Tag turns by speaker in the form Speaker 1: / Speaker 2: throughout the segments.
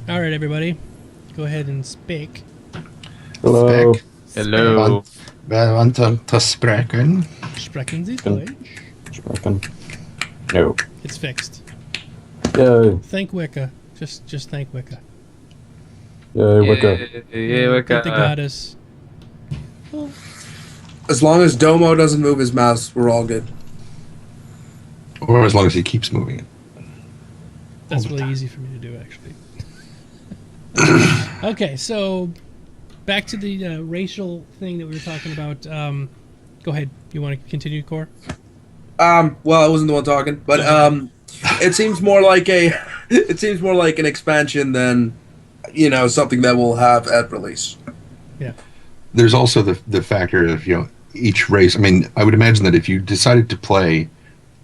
Speaker 1: All right, everybody, go ahead and speak.
Speaker 2: Hello.
Speaker 3: Hello.
Speaker 2: Wij want te spreken.
Speaker 1: Sprechen Sie Deutsch?
Speaker 2: Spreken. No.
Speaker 1: It's fixed.
Speaker 2: Yay.
Speaker 1: Thank Wicca. Just thank Wicca.
Speaker 2: Yay, Wicca.
Speaker 3: Yeah, Wicca.
Speaker 1: Thank the goddess. Well,
Speaker 4: As long as Domo doesn't move his mouse, we're all good.
Speaker 2: Or as long as he keeps moving it.
Speaker 1: that's really easy for me to do, actually. Okay, so back to the racial thing that we were talking about. Go ahead. You want to continue, Core?
Speaker 4: Well, I wasn't the one talking, but it seems more like an expansion than, something that we'll have at release.
Speaker 1: Yeah.
Speaker 2: There's also the factor of, each race. I mean, I would imagine that if you decided to play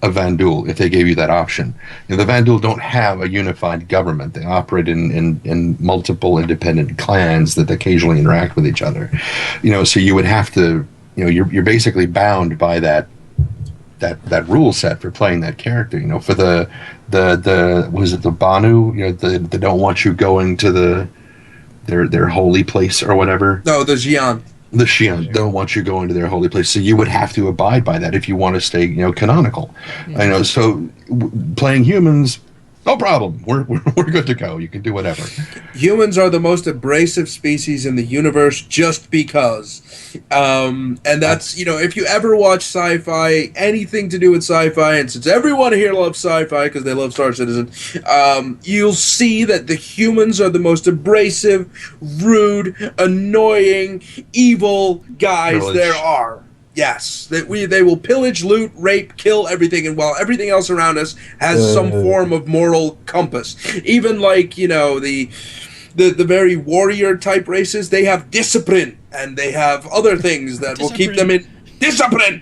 Speaker 2: a Vanduul, if they gave you that option, the Vanduul don't have a unified government. They operate in multiple independent clans that occasionally interact with each other. So you would have to, you're basically bound by that rule set for playing that character. For the was it the Banu? They don't want you going to their holy place or whatever.
Speaker 4: No, the Xi'an.
Speaker 2: The Xi'an don't want you going to their holy place, so you would have to abide by that if you want to stay, canonical. I know. So playing humans, no problem. We're good to go. You can do whatever.
Speaker 4: Humans are the most abrasive species in the universe just because. And that's, if you ever watch sci-fi, anything to do with sci-fi, and since everyone here loves sci-fi because they love Star Citizen, you'll see that the humans are the most abrasive, rude, annoying, evil guys there are. Yes, they will pillage, loot, rape, kill everything, and while everything else around us has some form of moral compass, even like the very warrior type races, they have discipline and they have other things that will keep them in discipline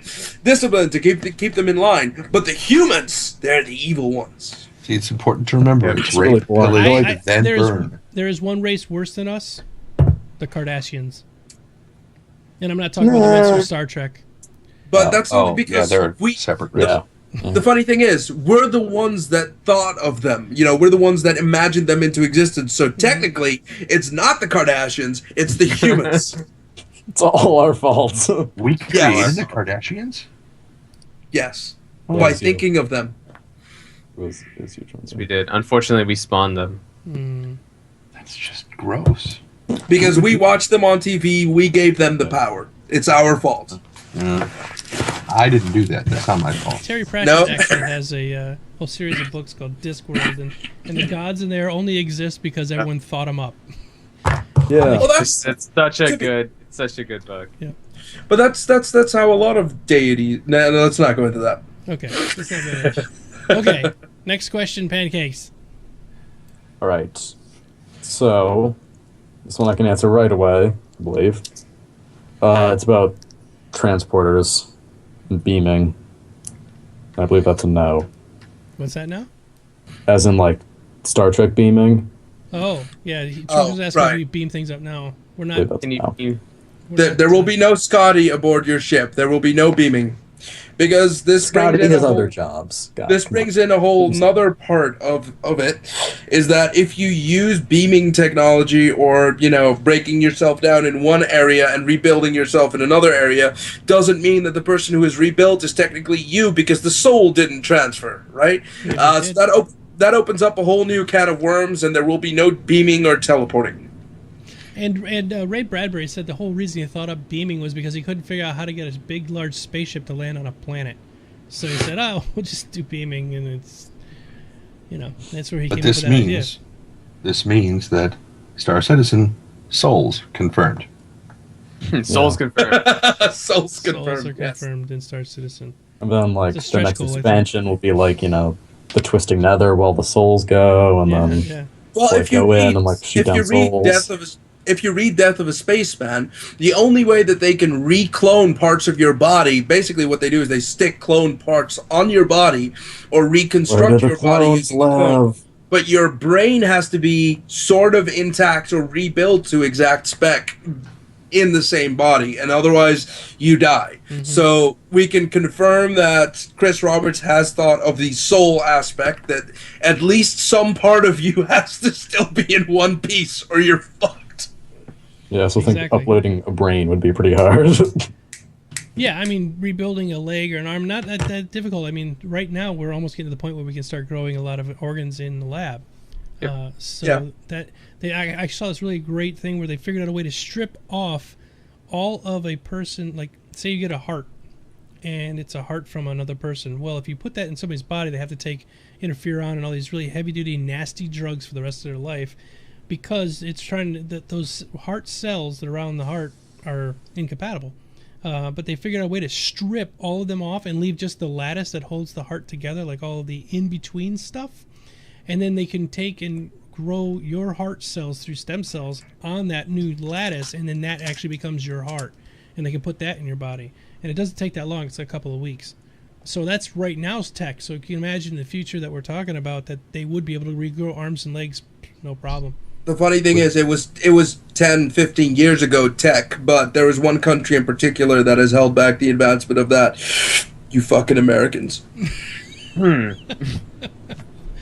Speaker 4: to keep them in line. But the humans, they're the evil ones.
Speaker 2: See, it's important to remember. It's rape, pillage, then burn.
Speaker 1: There is one race worse than us, the Kardashians. And I'm not talking about the rest of Star Trek.
Speaker 4: But that's only because
Speaker 2: they're separate. Yeah.
Speaker 4: The funny thing is, we're the ones that thought of them. We're the ones that imagined them into existence. So technically, it's not the Kardashians, it's the humans.
Speaker 5: It's all our fault.
Speaker 2: We created the Kardashians?
Speaker 4: Yes. By thinking of them.
Speaker 5: It was you,
Speaker 3: We did. Unfortunately, we spawned them.
Speaker 2: That's just gross.
Speaker 4: Because we watched them on TV, we gave them the power. It's our fault.
Speaker 2: I didn't do that. That's not my fault.
Speaker 1: Terry Pratchett actually has a whole series of books called Discworld, and the gods in there only exist because everyone thought them up.
Speaker 5: Yeah.
Speaker 4: Well,
Speaker 3: It's such a good book.
Speaker 1: Yeah.
Speaker 4: But that's how a lot of deities. No, let's not go into that.
Speaker 1: Okay. Let's not go there. Okay. Next question, Pancakes.
Speaker 5: All right. So, this one I can answer right away, I believe. It's about transporters and beaming. I believe that's a no.
Speaker 1: What's that now?
Speaker 5: As in, like, Star Trek beaming.
Speaker 1: Oh, yeah. Trump was asking if we beam things up now. We're not.
Speaker 4: There will be no Scotty aboard your ship. There will be no beaming. Because this
Speaker 5: Scotty has other jobs.
Speaker 4: This brings in a whole another part of it, is that if you use beaming technology or, breaking yourself down in one area and rebuilding yourself in another area, doesn't mean that the person who is rebuilt is technically you because the soul didn't transfer, right? So that opens up a whole new can of worms, and there will be no beaming or teleporting.
Speaker 1: And Ray Bradbury said the whole reason he thought up beaming was because he couldn't figure out how to get a big, large spaceship to land on a planet. So he said, "Oh, we'll just do beaming," and it's, that's where he came up with that idea.
Speaker 2: This means that Star Citizen souls confirmed.
Speaker 3: Souls confirmed.
Speaker 4: Souls confirmed.
Speaker 1: Souls are confirmed in Star Citizen.
Speaker 5: And then, like,
Speaker 1: It's a
Speaker 5: the
Speaker 1: stretch
Speaker 5: next
Speaker 1: goal,
Speaker 5: expansion will be like, the Twisting Nether where all the souls go, and then
Speaker 4: well, if you
Speaker 5: go
Speaker 4: read,
Speaker 5: in and like shoot down souls.
Speaker 4: If you read Death of a Spaceman, the only way that they can re-clone parts of your body, basically what they do is they stick clone parts on your body or reconstruct your body using clone. But your brain has to be sort of intact or rebuilt to exact spec in the same body, and otherwise you die. So we can confirm that Chris Roberts has thought of the soul aspect, that at least some part of you has to still be in one piece or you're fucked.
Speaker 5: Yeah, so I think
Speaker 1: Exactly.
Speaker 5: uploading a brain would be pretty hard.
Speaker 1: Yeah, I mean, rebuilding a leg or an arm, not that difficult. I mean, right now we're almost getting to the point where we can start growing a lot of organs in the lab.
Speaker 3: Yep.
Speaker 1: I saw this really great thing where they figured out a way to strip off all of a person. Like, say you get a heart, and it's a heart from another person. Well, if you put that in somebody's body, they have to take interferon and all these really heavy-duty, nasty drugs for the rest of their life, because it's trying to, that those heart cells that are around the heart are incompatible. But they figured out a way to strip all of them off and leave just the lattice that holds the heart together, like all of the in-between stuff. And then they can take and grow your heart cells through stem cells on that new lattice, and then that actually becomes your heart. And they can put that in your body. And it doesn't take that long. It's a couple of weeks. So that's right now's tech. So you can imagine the future that we're talking about, that they would be able to regrow arms and legs, no problem.
Speaker 4: The funny thing is, it was 10, 15 years ago tech, but there was one country in particular that has held back the advancement of that. You fucking Americans.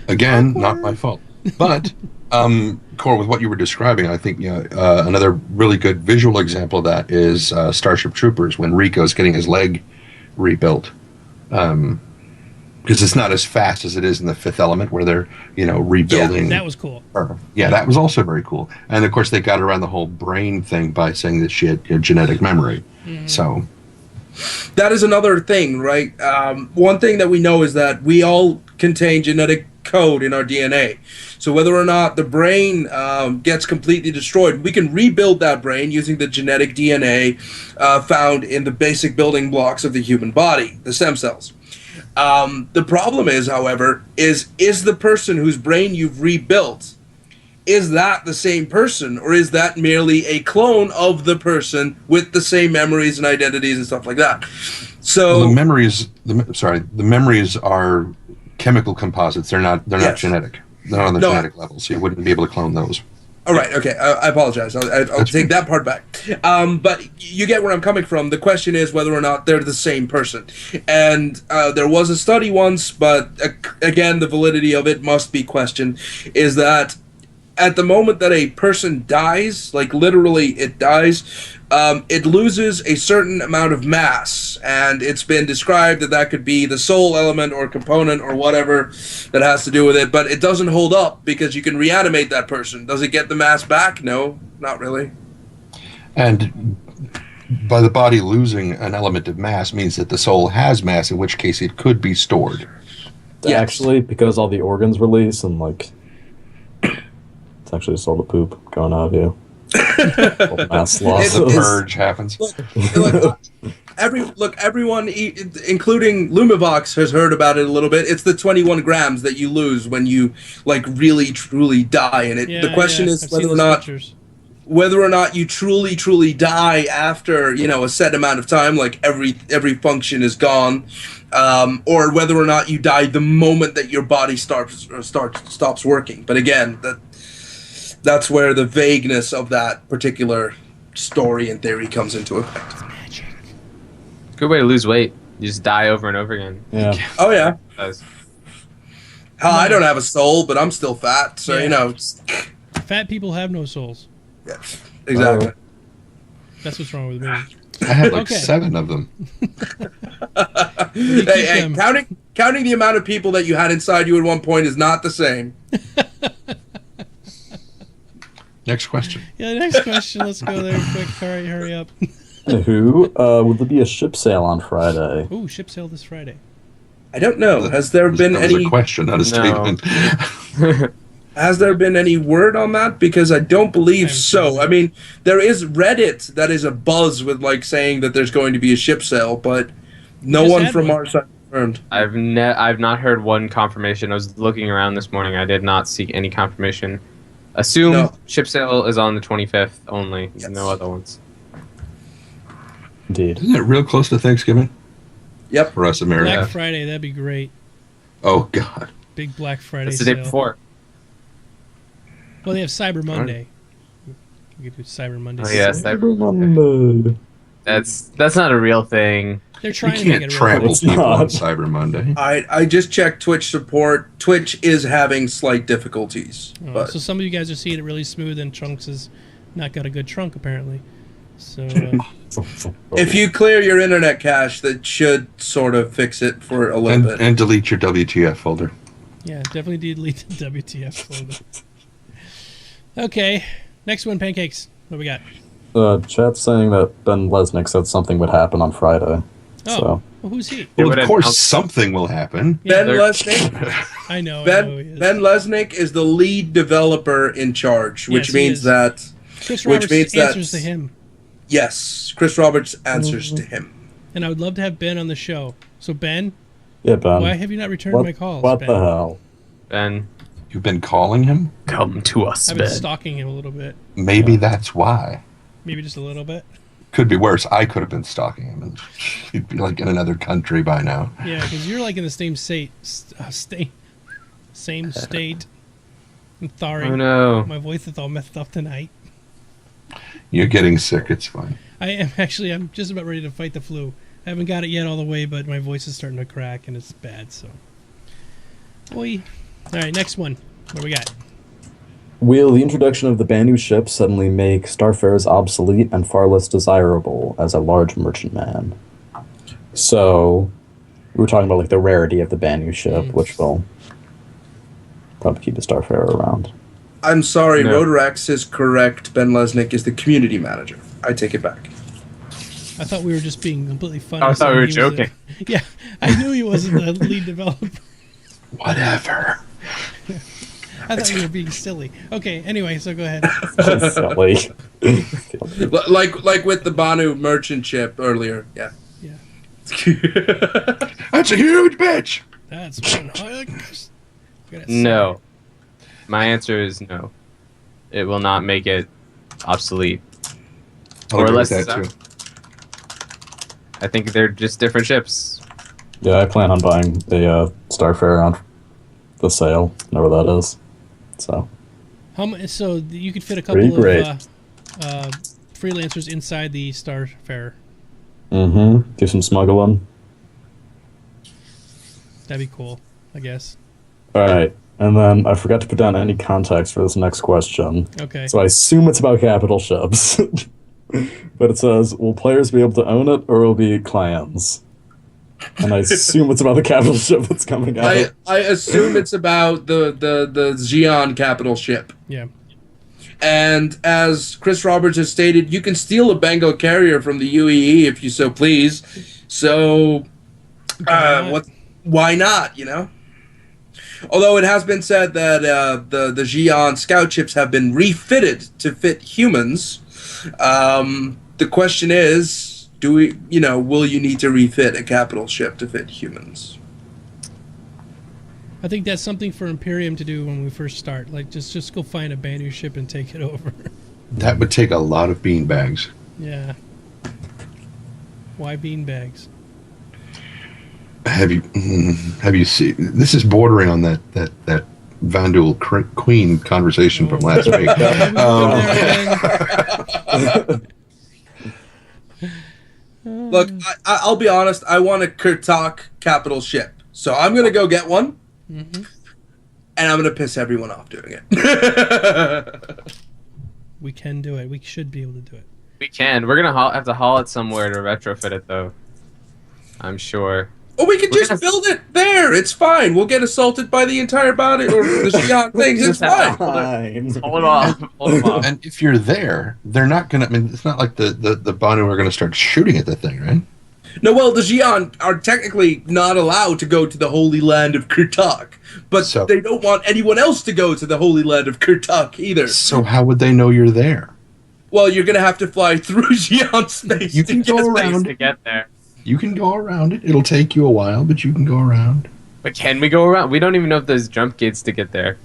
Speaker 2: Again, not my fault. But, Core, with what you were describing, I think another really good visual example of that is Starship Troopers, when Rico's getting his leg rebuilt. Because it's not as fast as it is in the Fifth Element, where they're, rebuilding.
Speaker 1: Yeah, that was cool.
Speaker 2: Yeah, that was also very cool. And, of course, they got around the whole brain thing by saying that she had genetic memory. So...
Speaker 4: That is another thing, right? One thing that we know is that we all contain genetic code in our DNA. So whether or not the brain gets completely destroyed, we can rebuild that brain using the genetic DNA found in the basic building blocks of the human body, the stem cells. The problem is, however, is the person whose brain you've rebuilt, is that the same person, or is that merely a clone of the person with the same memories and identities and stuff like that? So
Speaker 2: the memories are chemical composites. They're not genetic. They're not on the genetic level, so you wouldn't be able to clone those.
Speaker 4: All right, okay, I apologize. I'll take that part back. But you get where I'm coming from. The question is whether or not they're the same person. And there was a study once, but again, the validity of it must be questioned, is that at the moment that a person dies, like literally it dies, it loses a certain amount of mass, and it's been described that could be the soul element or component or whatever that has to do with it, but it doesn't hold up because you can reanimate that person. Does it get the mass back? No, not really.
Speaker 2: And by the body losing an element of mass means that the soul has mass, in which case it could be stored.
Speaker 4: Yes.
Speaker 5: Actually, because all the organs release and it's actually just all the poop going out of you. All the mass loss.
Speaker 2: The purge happens.
Speaker 4: Everyone, including Lumivox, has heard about it a little bit. It's the 21 grams that you lose when you really truly die in it. The question is whether or not you truly die after a set amount of time, like every function is gone, or whether or not you die the moment that your body stops working. But again, that's where the vagueness of that particular story and theory comes into effect.
Speaker 3: Good way to lose weight. You just die over and over again.
Speaker 5: Yeah.
Speaker 4: Oh yeah. Hell, I don't have a soul, but I'm still fat, so
Speaker 1: Fat people have no souls.
Speaker 4: Yes, exactly.
Speaker 1: That's what's wrong with me.
Speaker 2: I have 7 of them.
Speaker 4: Hey, counting the amount of people that you had inside you at one point is not the same.
Speaker 2: Next question.
Speaker 1: Yeah, next question. Let's go there quick. All right, hurry up.
Speaker 5: Who will there be a ship sale on Friday?
Speaker 1: Ooh, ship sale this Friday.
Speaker 4: I don't know. Has there been
Speaker 2: That was
Speaker 4: any
Speaker 2: a question, not a statement.
Speaker 4: Has there been any word on that? Because I don't believe so. I mean, there is Reddit that is abuzz with saying that there's going to be a ship sale, but no one from our side confirmed.
Speaker 3: I've not heard one confirmation. I was looking around this morning. I did not see any confirmation. Assume ship sale is on the 25th only. Yes. No other ones.
Speaker 5: Indeed.
Speaker 2: Isn't it real close to Thanksgiving?
Speaker 4: Yep.
Speaker 2: For us Americans.
Speaker 1: Black Friday, that'd be great.
Speaker 2: Oh, God.
Speaker 1: Big Black Friday
Speaker 3: That's the
Speaker 1: sale.
Speaker 3: day before.
Speaker 1: Well, they have Cyber Monday. We could do Cyber Monday.
Speaker 3: Oh yeah,
Speaker 5: Cyber Monday.
Speaker 3: that's not a real thing.
Speaker 1: They're
Speaker 2: You
Speaker 1: trying to make
Speaker 2: can't
Speaker 1: it real.
Speaker 2: trample
Speaker 5: It's
Speaker 2: people on
Speaker 5: not.
Speaker 2: Cyber Monday.
Speaker 4: I just checked Twitch support. Twitch is having slight difficulties, but
Speaker 1: So some of you guys are seeing it really smooth, and Trunks has not got a good trunk apparently. So
Speaker 4: if you clear your internet cache, that should sort of fix it for a little bit.
Speaker 2: And delete your WTF folder.
Speaker 1: yeah, definitely delete the WTF folder. Okay, next one, pancakes. What we got?
Speaker 5: Chat's saying that Ben Lesnick said something would happen on Friday.
Speaker 1: Oh,
Speaker 5: So
Speaker 1: well, who's he?
Speaker 2: Well,
Speaker 3: would
Speaker 2: of course,
Speaker 3: announce-
Speaker 2: something will happen.
Speaker 1: Yeah,
Speaker 4: Ben
Speaker 3: they're-
Speaker 4: Lesnick.
Speaker 1: I know. I
Speaker 4: Ben
Speaker 1: know he is.
Speaker 4: Ben Lesnick is the lead developer in charge, which
Speaker 1: Yes, he
Speaker 4: means
Speaker 1: is.
Speaker 4: that
Speaker 1: Chris
Speaker 4: which
Speaker 1: Roberts
Speaker 4: means that-
Speaker 1: answers to him,
Speaker 4: yes, Chris Roberts answers to him.
Speaker 1: and I would love to have Ben on the show. So Ben,
Speaker 5: yeah, Ben.
Speaker 1: why have you not returned
Speaker 5: what,
Speaker 1: my calls?
Speaker 5: What
Speaker 1: Ben?
Speaker 5: the hell?
Speaker 3: Ben,
Speaker 2: You've been calling him?
Speaker 3: come to us,
Speaker 1: I've been stalking him a little bit,
Speaker 2: Maybe that's why.
Speaker 1: maybe just a little bit.
Speaker 2: Could be worse. I could have been stalking him, and he'd be like in another country by now.
Speaker 1: Yeah, because you're like in the same state. Same state. I'm sorry.
Speaker 3: Oh no.
Speaker 1: My voice is all messed up tonight.
Speaker 2: You're getting sick. It's fine.
Speaker 1: I am actually. I'm just about ready to fight the flu. I haven't got it yet all the way, but my voice is starting to crack and it's bad. So, boy. All right, next one. What do we got?
Speaker 5: Will the introduction of the Banu ship suddenly make starfarers obsolete and far less desirable as a large merchantman? So, we were talking about like the rarity of the Banu ship, which will probably keep a starfarer around.
Speaker 4: I'm sorry,
Speaker 3: No.
Speaker 4: Rotorax is correct. Ben Lesnick is the community manager. I take it back.
Speaker 1: I thought we were just being completely funny.
Speaker 3: I thought we were
Speaker 1: He was
Speaker 3: joking.
Speaker 1: yeah, I knew he wasn't the lead developer.
Speaker 2: Whatever.
Speaker 1: I thought we were being silly. Okay, anyway, so go ahead.
Speaker 5: Silly.
Speaker 4: Like with the Banu merchant ship earlier. Yeah.
Speaker 1: Yeah,
Speaker 2: That's a huge bitch.
Speaker 1: that's one.
Speaker 3: No. My answer is no. It will not make it obsolete.
Speaker 2: I'll
Speaker 3: Or
Speaker 2: agree
Speaker 3: less
Speaker 2: with that
Speaker 3: so.
Speaker 2: too.
Speaker 3: I think they're just different ships.
Speaker 5: Yeah, I plan on buying a starfarer on the sale, whatever that is. So,
Speaker 1: So you could fit a
Speaker 5: Pretty
Speaker 1: couple
Speaker 5: great.
Speaker 1: of freelancers inside the Starfarer.
Speaker 5: do some smuggling.
Speaker 1: That'd be cool, I guess.
Speaker 5: Alright, and then I forgot to put down any context for this next question.
Speaker 1: Okay.
Speaker 5: So I assume it's about capital ships. But it says, will players be able to own it, or will it be clans? And I assume it's about the capital ship that's coming out.
Speaker 4: I assume it's about the Xi'an capital ship.
Speaker 1: Yeah.
Speaker 4: And as Chris Roberts has stated, you can steal a Bengal carrier from the UEE if you so please. So, why not, you know? Although it has been said that the Xi'an scout ships have been refitted to fit humans, the question is, will you need to refit a capital ship to fit humans?
Speaker 1: I think that's something for Imperium to do when we first start. Like, just go find a Banu ship and take it over.
Speaker 2: That would take a lot of beanbags.
Speaker 1: Yeah. Why beanbags?
Speaker 2: Have you seen? This is bordering on that Vandal Queen conversation from last week.
Speaker 4: Look, I'll be honest. I want a Kurtak capital ship, so I'm gonna go get one, and I'm gonna piss everyone off doing it.
Speaker 1: We can do it. We should be able to do it.
Speaker 3: We can. We're gonna have to haul it somewhere to retrofit it, though. I'm sure.
Speaker 4: Or we could just build it there. It's fine. We'll get assaulted by the entire body or the Xi'an things. It's fine.
Speaker 5: Fine.
Speaker 3: Hold off. Hold off.
Speaker 2: And if you're there, they're not going to... I mean, it's not like the Banu are going to start shooting at the thing, right?
Speaker 4: No, well, the Xi'an are technically not allowed to go to the Holy Land of Kurtak, but
Speaker 2: So-
Speaker 4: they don't want anyone else to go to the Holy Land of Kurtak either.
Speaker 2: So how would they know you're there?
Speaker 4: Well, you're gonna have to fly through Xi'an space.
Speaker 2: You can go
Speaker 3: Space
Speaker 2: around.
Speaker 3: to get there.
Speaker 2: You can go around it. It'll take you a while, but you can go around.
Speaker 3: But can we go around? We don't even know if there's jump gates to get there.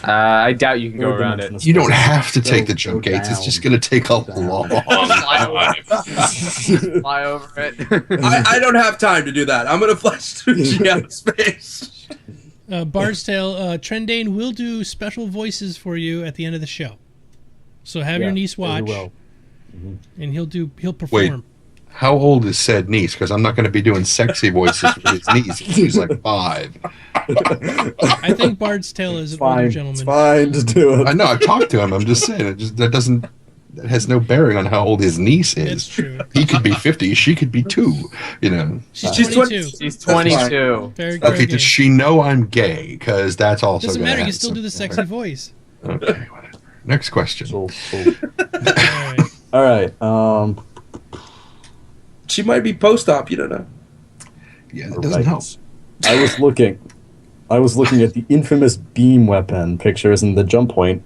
Speaker 3: I doubt you can go around it.
Speaker 2: You don't have to take the
Speaker 5: Go
Speaker 2: jump gates. It's
Speaker 5: down.
Speaker 2: just going to take a long...
Speaker 3: Fly over it.
Speaker 4: I don't have time to do that. I'm gonna fly through Xi'an space.
Speaker 1: Bard's Tale, Trendane will do special voices for you at the end of the show. So have your niece watch,
Speaker 5: will.
Speaker 1: and he'll perform.
Speaker 2: How old is said niece? Because I'm not going to be doing sexy voices for his niece. She's like 5.
Speaker 1: I think Bard's Tale is an older gentleman.
Speaker 5: It's fine to do it.
Speaker 2: I know. I've talked to him. I'm just saying. That has no bearing on how old his niece is.
Speaker 1: That's true.
Speaker 2: He could be 50. She could be 2. You know.
Speaker 1: She's 22.
Speaker 3: She's 22.
Speaker 1: Very
Speaker 2: Okay.
Speaker 1: good.
Speaker 2: Does she know I'm gay? Because that's also
Speaker 1: Doesn't
Speaker 2: gonna
Speaker 1: matter. You
Speaker 2: add
Speaker 1: still do the
Speaker 2: something.
Speaker 1: sexy voice.
Speaker 2: Okay. Whatever. Next question.
Speaker 5: Cool.
Speaker 1: All right.
Speaker 5: All right.
Speaker 4: She might be post-op. You don't know.
Speaker 2: Yeah, it doesn't help.
Speaker 5: I was looking at the infamous beam weapon pictures in the jump point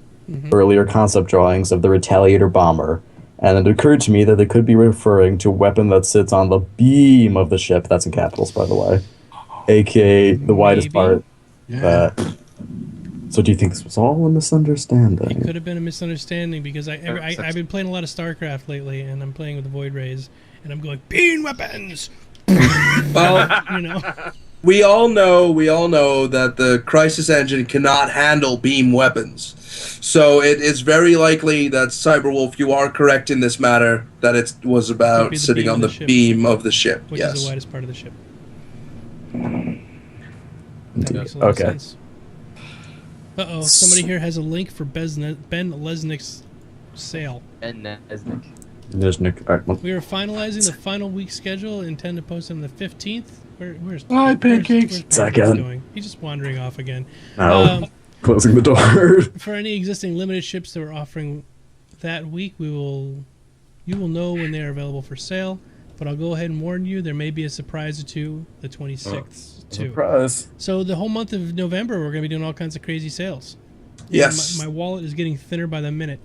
Speaker 5: earlier concept drawings of the Retaliator bomber, and it occurred to me that they could be referring to a weapon that sits on the beam of the ship. That's in capitals, by the way, aka the widest part.
Speaker 2: Yeah.
Speaker 5: So do you think this was all a misunderstanding?
Speaker 1: It could have been a misunderstanding because I've been playing a lot of StarCraft lately, and I'm playing with the Void Rays, and I'm going beam weapons.
Speaker 4: Well,
Speaker 1: You know.
Speaker 4: we all know that the Crisis Engine cannot handle beam weapons. So it is very likely that Cyberwolf, you are correct in this matter, that it was
Speaker 1: Could
Speaker 4: about
Speaker 1: be the
Speaker 4: sitting
Speaker 1: beam
Speaker 4: on
Speaker 1: of
Speaker 4: the
Speaker 1: the ship.
Speaker 4: beam of the ship.
Speaker 1: Which is
Speaker 4: Yes.
Speaker 1: the widest part of the ship. That makes a lot of
Speaker 5: Okay.
Speaker 1: sense. Uh-oh, somebody here has a link for Ben Lesnick's sale.
Speaker 3: Ben Nesnick.
Speaker 5: All right,
Speaker 1: We are finalizing the final week schedule. Intend to post on the 15th. Where's
Speaker 2: Hi, pancakes.
Speaker 1: where's
Speaker 5: Second.
Speaker 1: going? He's just wandering off again.
Speaker 5: now closing the door.
Speaker 1: For any existing limited ships that we're offering that week, you will know when they are available for sale. But I'll go ahead and warn you, there may be a surprise or two the 26th too.
Speaker 5: Surprise.
Speaker 1: So the whole month of November, we're going to be doing all kinds of crazy sales.
Speaker 4: Yes.
Speaker 1: My wallet is getting thinner by the minute.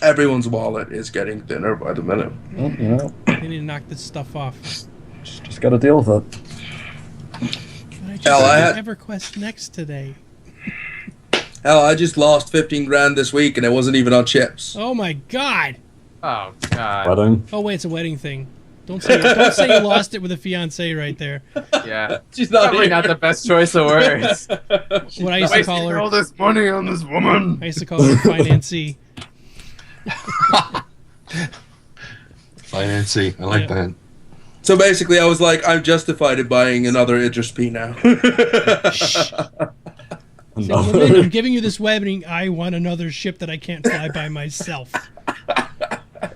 Speaker 4: Everyone's wallet is getting thinner by the minute.
Speaker 5: Well, you know,
Speaker 1: They need to knock this stuff off.
Speaker 5: just got to deal with it.
Speaker 1: But I just
Speaker 4: Hell, I
Speaker 1: did EverQuest Next today.
Speaker 4: Hell, I just lost 15 grand this week and it wasn't even on chips.
Speaker 1: Oh my god!
Speaker 3: Oh God.
Speaker 5: Wedding.
Speaker 1: Oh wait, it's a wedding thing. Don't say you lost it with a fiance right there.
Speaker 3: Yeah.
Speaker 4: She's not
Speaker 3: Probably
Speaker 4: here.
Speaker 3: not the best choice of words.
Speaker 1: What I used to call her.
Speaker 2: this money on this woman.
Speaker 1: I used to call her financee.
Speaker 2: Financing. I like
Speaker 1: Yeah.
Speaker 2: that.
Speaker 4: So basically, I was like, I'm justified in buying another Idris P now.
Speaker 1: Say, "Woman, I'm giving you this wedding. I want another ship that I can't fly by myself.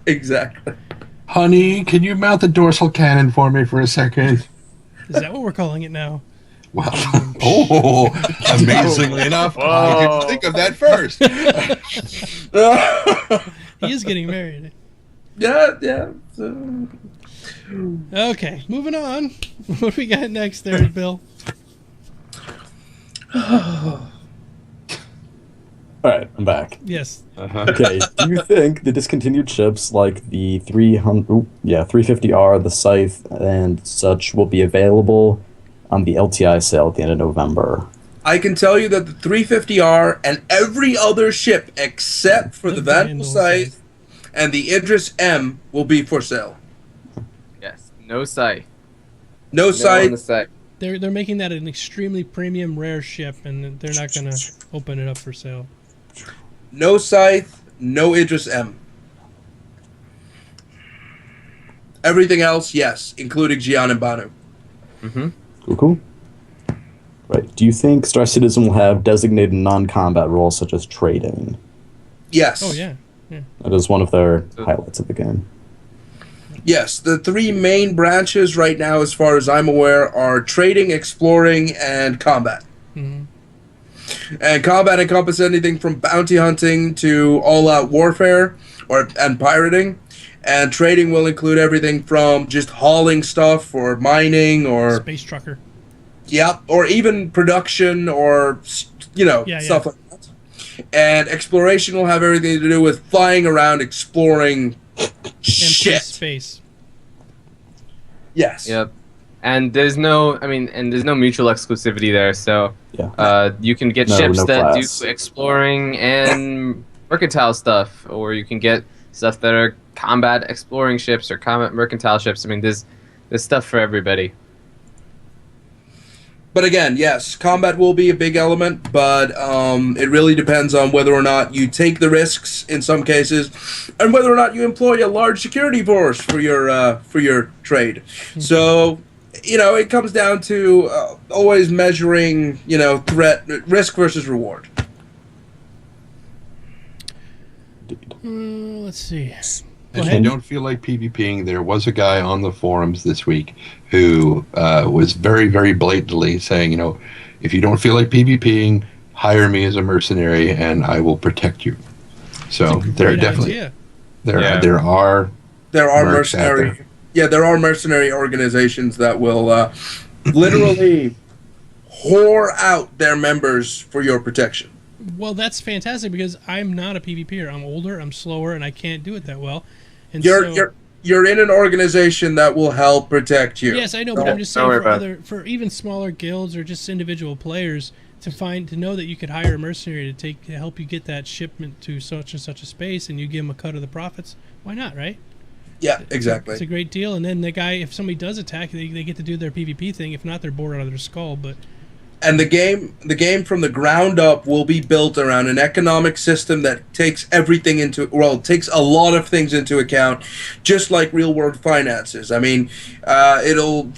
Speaker 4: Exactly.
Speaker 2: Honey, can you mount the dorsal cannon for me for a second?
Speaker 1: Is that what we're calling it now?
Speaker 2: Well, oh, amazingly enough, I didn't think of that first.
Speaker 1: He is getting married.
Speaker 4: Yeah.
Speaker 1: Okay, moving on. What do we got next there, Bill?
Speaker 5: All right, I'm back.
Speaker 1: Yes.
Speaker 5: Okay, do you think the discontinued ships like the 350R, the Scythe, and such will be available on the LTI sale at the end of November?
Speaker 4: I can tell you that the 350R and every other ship except for the Vandal Scythe and the Idris M will be for sale.
Speaker 3: Yes. No scythe.
Speaker 4: No
Speaker 3: No on the
Speaker 4: Scythe.
Speaker 3: scythe.
Speaker 1: They're making that an extremely premium rare ship, and they're not going to open it up for sale.
Speaker 4: No Scythe. No Idris M. Everything else, yes, including Gian and Banu.
Speaker 3: Mm-hmm.
Speaker 5: Cool. Right. Do you think Star Citizen will have designated non-combat roles such as trading?
Speaker 4: Yes.
Speaker 1: Oh, yeah.
Speaker 5: That is one of their highlights of the game.
Speaker 4: Yes, the three main branches right now, as far as I'm aware, are trading, exploring, and combat.
Speaker 1: Mm-hmm.
Speaker 4: And combat encompasses anything from bounty hunting to all-out warfare and pirating. And trading will include everything from just hauling stuff or mining or
Speaker 1: Space trucker.
Speaker 4: or even production or stuff like that. And exploration will have everything to do with flying around, exploring
Speaker 1: Empty
Speaker 4: shit.
Speaker 1: space.
Speaker 4: Yes.
Speaker 3: Yep. And there's no mutual exclusivity there, so
Speaker 5: Yeah.
Speaker 3: you can get
Speaker 5: No,
Speaker 3: ships
Speaker 5: no
Speaker 3: that
Speaker 5: class.
Speaker 3: do exploring and mercantile stuff, or you can get stuff that are combat exploring ships or combat mercantile ships. I mean, there's stuff for everybody.
Speaker 4: But again, yes, combat will be a big element, but it really depends on whether or not you take the risks in some cases, and whether or not you employ a large security force for your trade. So, it comes down to always measuring, risk versus reward.
Speaker 1: Let's see.
Speaker 2: If you don't feel like PvPing, there was a guy on the forums this week who was very, very blatantly saying, if you don't feel like PvPing, hire me as a mercenary and I will protect you. So there are definitely there are
Speaker 4: mercenary there are mercenary organizations that will literally whore out their members for your protection.
Speaker 1: Well, that's fantastic because I'm not a PvPer. I'm older, I'm slower, and I can't do it that well. And
Speaker 4: you're in an organization that will help protect you.
Speaker 1: Yes, I know, but I'm just saying for even smaller guilds or just individual players to know that you could hire a mercenary to help you get that shipment to such and such a space, and you give them a cut of the profits. Why not, right?
Speaker 4: Yeah, exactly.
Speaker 1: It's a great deal, and then the guy, if somebody does attack, they get to do their PvP thing. If not, they're bored out of their skull. And
Speaker 4: the game from the ground up will be built around an economic system that takes takes a lot of things into account, just like real world finances. I mean,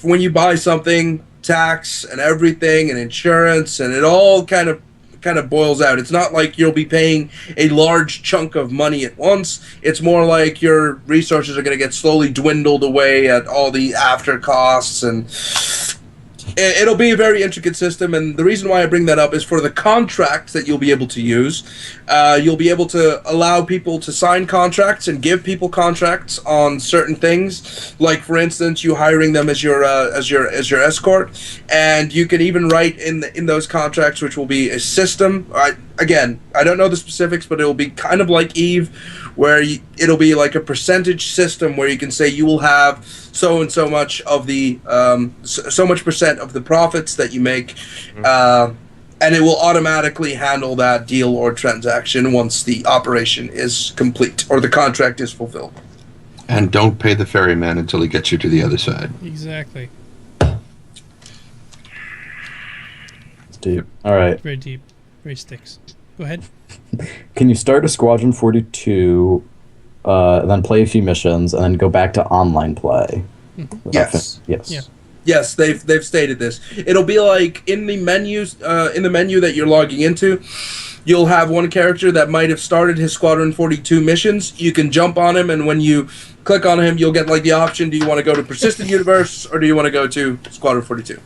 Speaker 4: when you buy something, tax and everything and insurance and it all kind of boils out. It's not like you'll be paying a large chunk of money at once. It's more like your resources are going to get slowly dwindled away at all the after costs, and it'll be a very intricate system. And the reason why I bring that up is for the contracts that you'll be able to use. You'll be able to allow people to sign contracts and give people contracts on certain things, like for instance, you hiring them as your escort, and you can even write in those contracts, which will be a system. Again, I don't know the specifics, but it will be kind of like Eve, where it'll be like a percentage system where you can say you will have so and so much of the so much percent of the profits that you make, and it will automatically handle that deal or transaction once the operation is complete or the contract is fulfilled.
Speaker 2: And don't pay the ferryman until he gets you to the other side.
Speaker 1: Exactly.
Speaker 5: It's deep. All right.
Speaker 1: Very deep. Very sticks. Go ahead.
Speaker 5: Can you start a Squadron 42, then play a few missions, and then go back to online play?
Speaker 4: Yes.
Speaker 5: Yes.
Speaker 1: Yeah.
Speaker 4: Yes, they've stated this. It'll be like in the menus, in the menu that you're logging into, you'll have one character that might have started his Squadron 42 missions. You can jump on him, and when you click on him, you'll get like the option: do you want to go to Persistent Universe or do you want to go to Squadron 42?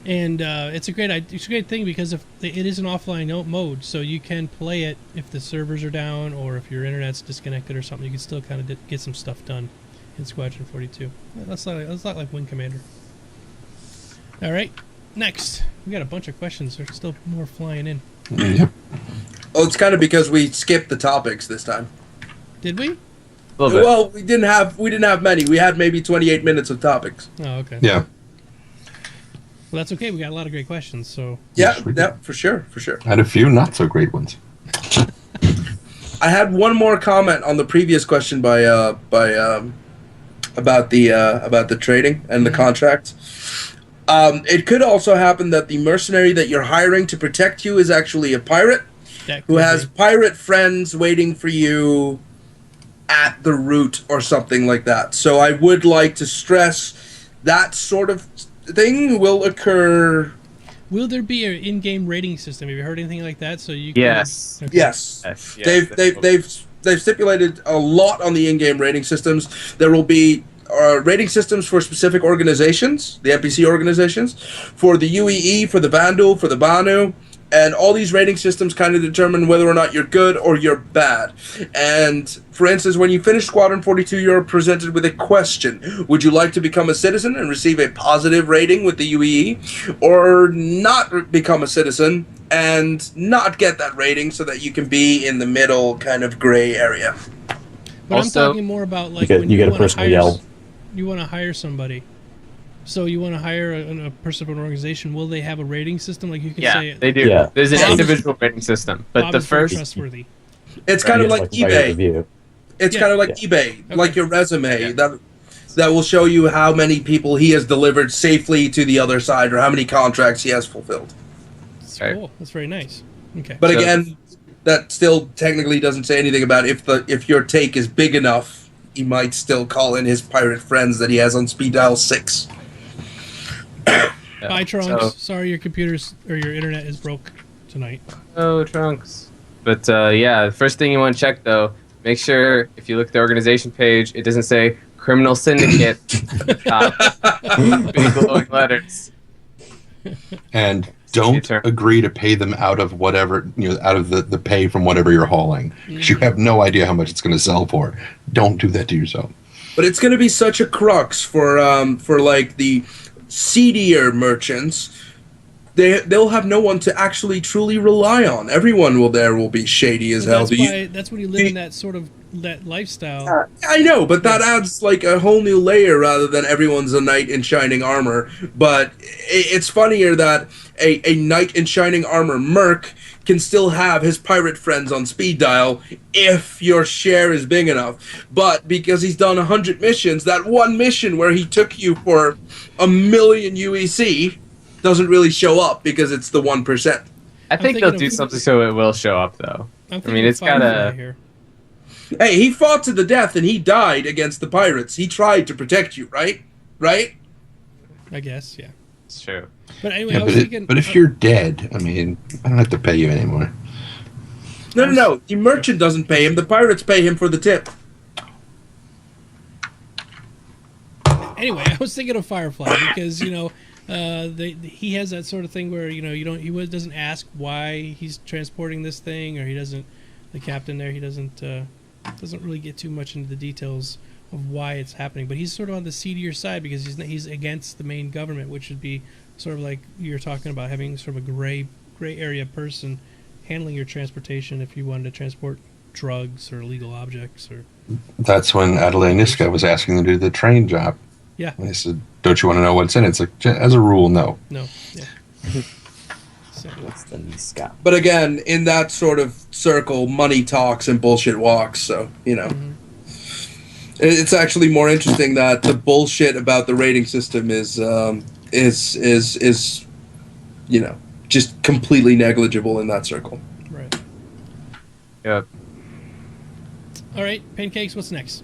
Speaker 1: And it's a great thing because it is an offline mode, so you can play it if the servers are down or if your internet's disconnected or something. You can still kind of get some stuff done in Squadron 42. That's not like Wing Commander. All right, next we got a bunch of questions. There's still more flying in.
Speaker 2: Yep.
Speaker 4: Oh, it's kind of because we skipped the topics this time.
Speaker 1: Did we?
Speaker 3: A little bit.
Speaker 4: Well, we didn't have many. We had maybe 28 minutes of topiks.
Speaker 1: Oh, okay.
Speaker 2: Yeah.
Speaker 1: Well, that's okay. We got a lot of great questions. So
Speaker 4: Yeah, for sure.
Speaker 2: I had a few not so great ones.
Speaker 4: I had one more comment on the previous question about the trading and the contract. It could also happen that the mercenary that you're hiring to protect you is actually a pirate who has pirate friends waiting for you at the route or something like that. So I would like to stress that sort of thing will occur.
Speaker 1: Will there be an in-game rating system? Have you heard anything like that? So you can,
Speaker 3: Yes.
Speaker 1: Okay.
Speaker 4: Yes. They've stipulated a lot on the in-game rating systems. There will be rating systems for specific organizations, the NPC organizations, for the UEE, for the Vandal, for the Banu, and all these rating systems kind of determine whether or not you're good or you're bad. And for instance, when you finish Squadron 42, you're presented with a question. Would you like to become a citizen and receive a positive rating with the UEE, or not become a citizen and not get that rating so that you can be in the middle kind of gray area?
Speaker 1: But
Speaker 3: Also,
Speaker 1: I'm talking more about like
Speaker 5: you
Speaker 1: when
Speaker 5: get a
Speaker 1: wanna
Speaker 5: personal
Speaker 1: hire
Speaker 5: yell.
Speaker 1: You want to hire somebody. So you want to hire a person from an organization. Will they have a rating system? Like you can say,
Speaker 3: they do.
Speaker 5: Yeah.
Speaker 3: There's an
Speaker 1: Bob is-
Speaker 3: individual rating system, but
Speaker 1: Bob
Speaker 3: the
Speaker 1: is very
Speaker 3: first
Speaker 1: trustworthy.
Speaker 4: It's kind of like
Speaker 5: Like a
Speaker 4: eBay.
Speaker 5: review.
Speaker 4: It's
Speaker 1: Yeah.
Speaker 4: kind of like
Speaker 5: Yeah.
Speaker 4: eBay, like your resume.
Speaker 3: Yeah.
Speaker 4: That that will show you how many people he has delivered safely to the other side, or how many contracts he has fulfilled.
Speaker 1: That's cool. That's very nice. Okay.
Speaker 4: But again, that still technically doesn't say anything about if your take is big enough, he might still call in his pirate friends that he has on speed dial 6.
Speaker 1: Bye, Trunks. Sorry your computers or your internet is broke tonight.
Speaker 3: Oh, Trunks. But yeah, the first thing you want to check, though, make sure if you look at the organization page, it doesn't say criminal syndicate at the top. Big glowing letters.
Speaker 2: And don't agree to pay them out of whatever, out of the pay from whatever you're hauling. Because you have no idea how much it's going to sell for. Don't do that to yourself.
Speaker 4: But it's going to be such a crux for like the seedier merchants. They'll have no one to actually truly rely on. Everyone will be shady as hell.
Speaker 1: That's when you live in that sort of that lifestyle.
Speaker 4: I know, but that adds like a whole new layer rather than everyone's a knight in shining armor. But it's funnier that a knight in shining armor merc can still have his pirate friends on speed dial if your share is big enough. But because he's done 100 missions, that one mission where he took you for 1 million UEC doesn't really show up because it's the 1%.
Speaker 3: I think they'll do something so it will show up, though. I mean, it's gotta.
Speaker 4: Hey, he fought to the death and he died against the pirates. He tried to protect you, right? Right?
Speaker 1: I guess, yeah.
Speaker 3: It's true.
Speaker 1: But anyway, I was thinking,
Speaker 2: but if you're dead, I mean, I don't have to pay you anymore.
Speaker 4: No. The merchant doesn't pay him. The pirates pay him for the tip.
Speaker 1: Anyway, I was thinking of Firefly because he has that sort of thing where he doesn't ask why he's transporting this thing, or he doesn't. The captain there, he doesn't really get too much into the details of why it's happening, but he's sort of on the seedier side because he's against the main government, which would be sort of like you're talking about, having sort of a gray area person handling your transportation if you wanted to transport drugs or illegal objects. Or
Speaker 2: that's when Adelaide Niska was asking them to do the train job.
Speaker 1: Yeah.
Speaker 2: And they said, "Don't you want to know what's in it?" It's like, as a rule, no.
Speaker 1: No. Yeah.
Speaker 5: What's the Niska?
Speaker 4: But again, in that sort of circle, money talks and bullshit walks. So it's actually more interesting that the bullshit about the rating system is just completely negligible in that circle.
Speaker 1: Right.
Speaker 3: Yep.
Speaker 1: All right, Pancakes. What's next?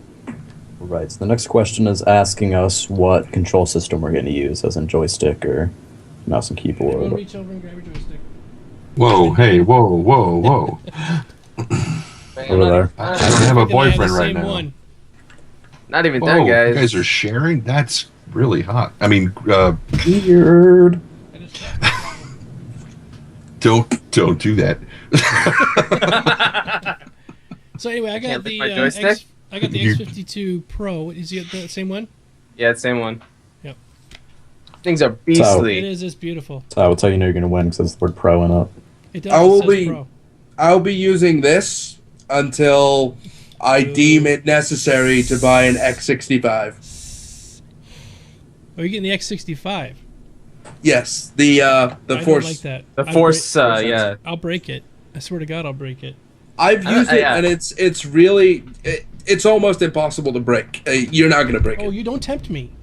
Speaker 5: Right. So the next question is asking us what control system we're going to use, as in joystick or mouse and keyboard.
Speaker 1: Everyone reach over and grab your joystick.
Speaker 2: Whoa! Hey! Whoa!
Speaker 5: Over there.
Speaker 2: I don't have a boyfriend right now.
Speaker 1: One.
Speaker 3: Not even that, guys.
Speaker 2: You guys are sharing? That's really hot. I mean,
Speaker 5: weird.
Speaker 2: Don't do that.
Speaker 1: So anyway, I got the X52 Pro. Is it the same one?
Speaker 3: Yeah, it's the same one.
Speaker 1: Yep.
Speaker 3: Things are beastly.
Speaker 1: It is. It's beautiful.
Speaker 5: So I will tell you you're going to win because there's the word pro in it.
Speaker 1: It does.
Speaker 4: I'll be using this until I deem it necessary to buy an X65.
Speaker 1: Oh, you're getting the X65?
Speaker 4: Yes, the Force.
Speaker 1: Like that.
Speaker 3: The Force, yeah.
Speaker 1: I'll break it. I swear to God, I'll break it.
Speaker 4: I've used it, and it's really it's almost impossible to break. You're not gonna break it.
Speaker 1: Oh, you don't tempt me.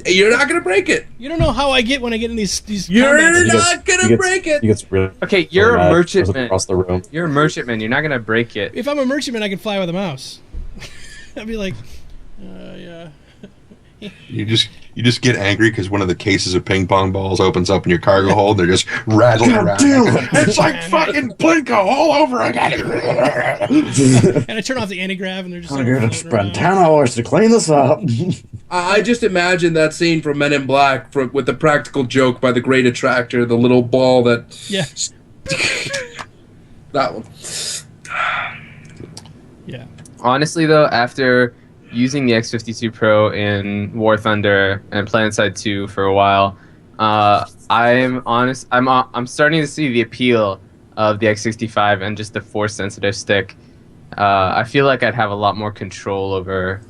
Speaker 4: You're not gonna break it.
Speaker 1: You don't know how I get when I get in these.
Speaker 4: You're not gonna break it.
Speaker 5: He gets really
Speaker 3: okay, you're a merchantman.
Speaker 5: Across the room.
Speaker 3: You're a merchantman. You're not gonna break it.
Speaker 1: If I'm a merchantman, I can fly with a mouse. I'd be like, yeah.
Speaker 2: You just get angry because one of the cases of ping pong balls opens up in your cargo hold. They're just rattling around. It's like fucking Plinko all over again.
Speaker 1: And I turn off the anti-grav, and they're just.
Speaker 5: I'm here to spend 10 hours to clean this up.
Speaker 4: I just imagine that scene from Men in Black with the practical joke by the Great Attractor, the little ball that.
Speaker 1: Yeah.
Speaker 4: That one.
Speaker 1: Yeah.
Speaker 3: Honestly, though, after using the X52 Pro in War Thunder and PlanetSide 2 for a while, I'm starting to see the appeal of the X65 and just the force-sensitive stick. I feel like I'd have a lot more control over.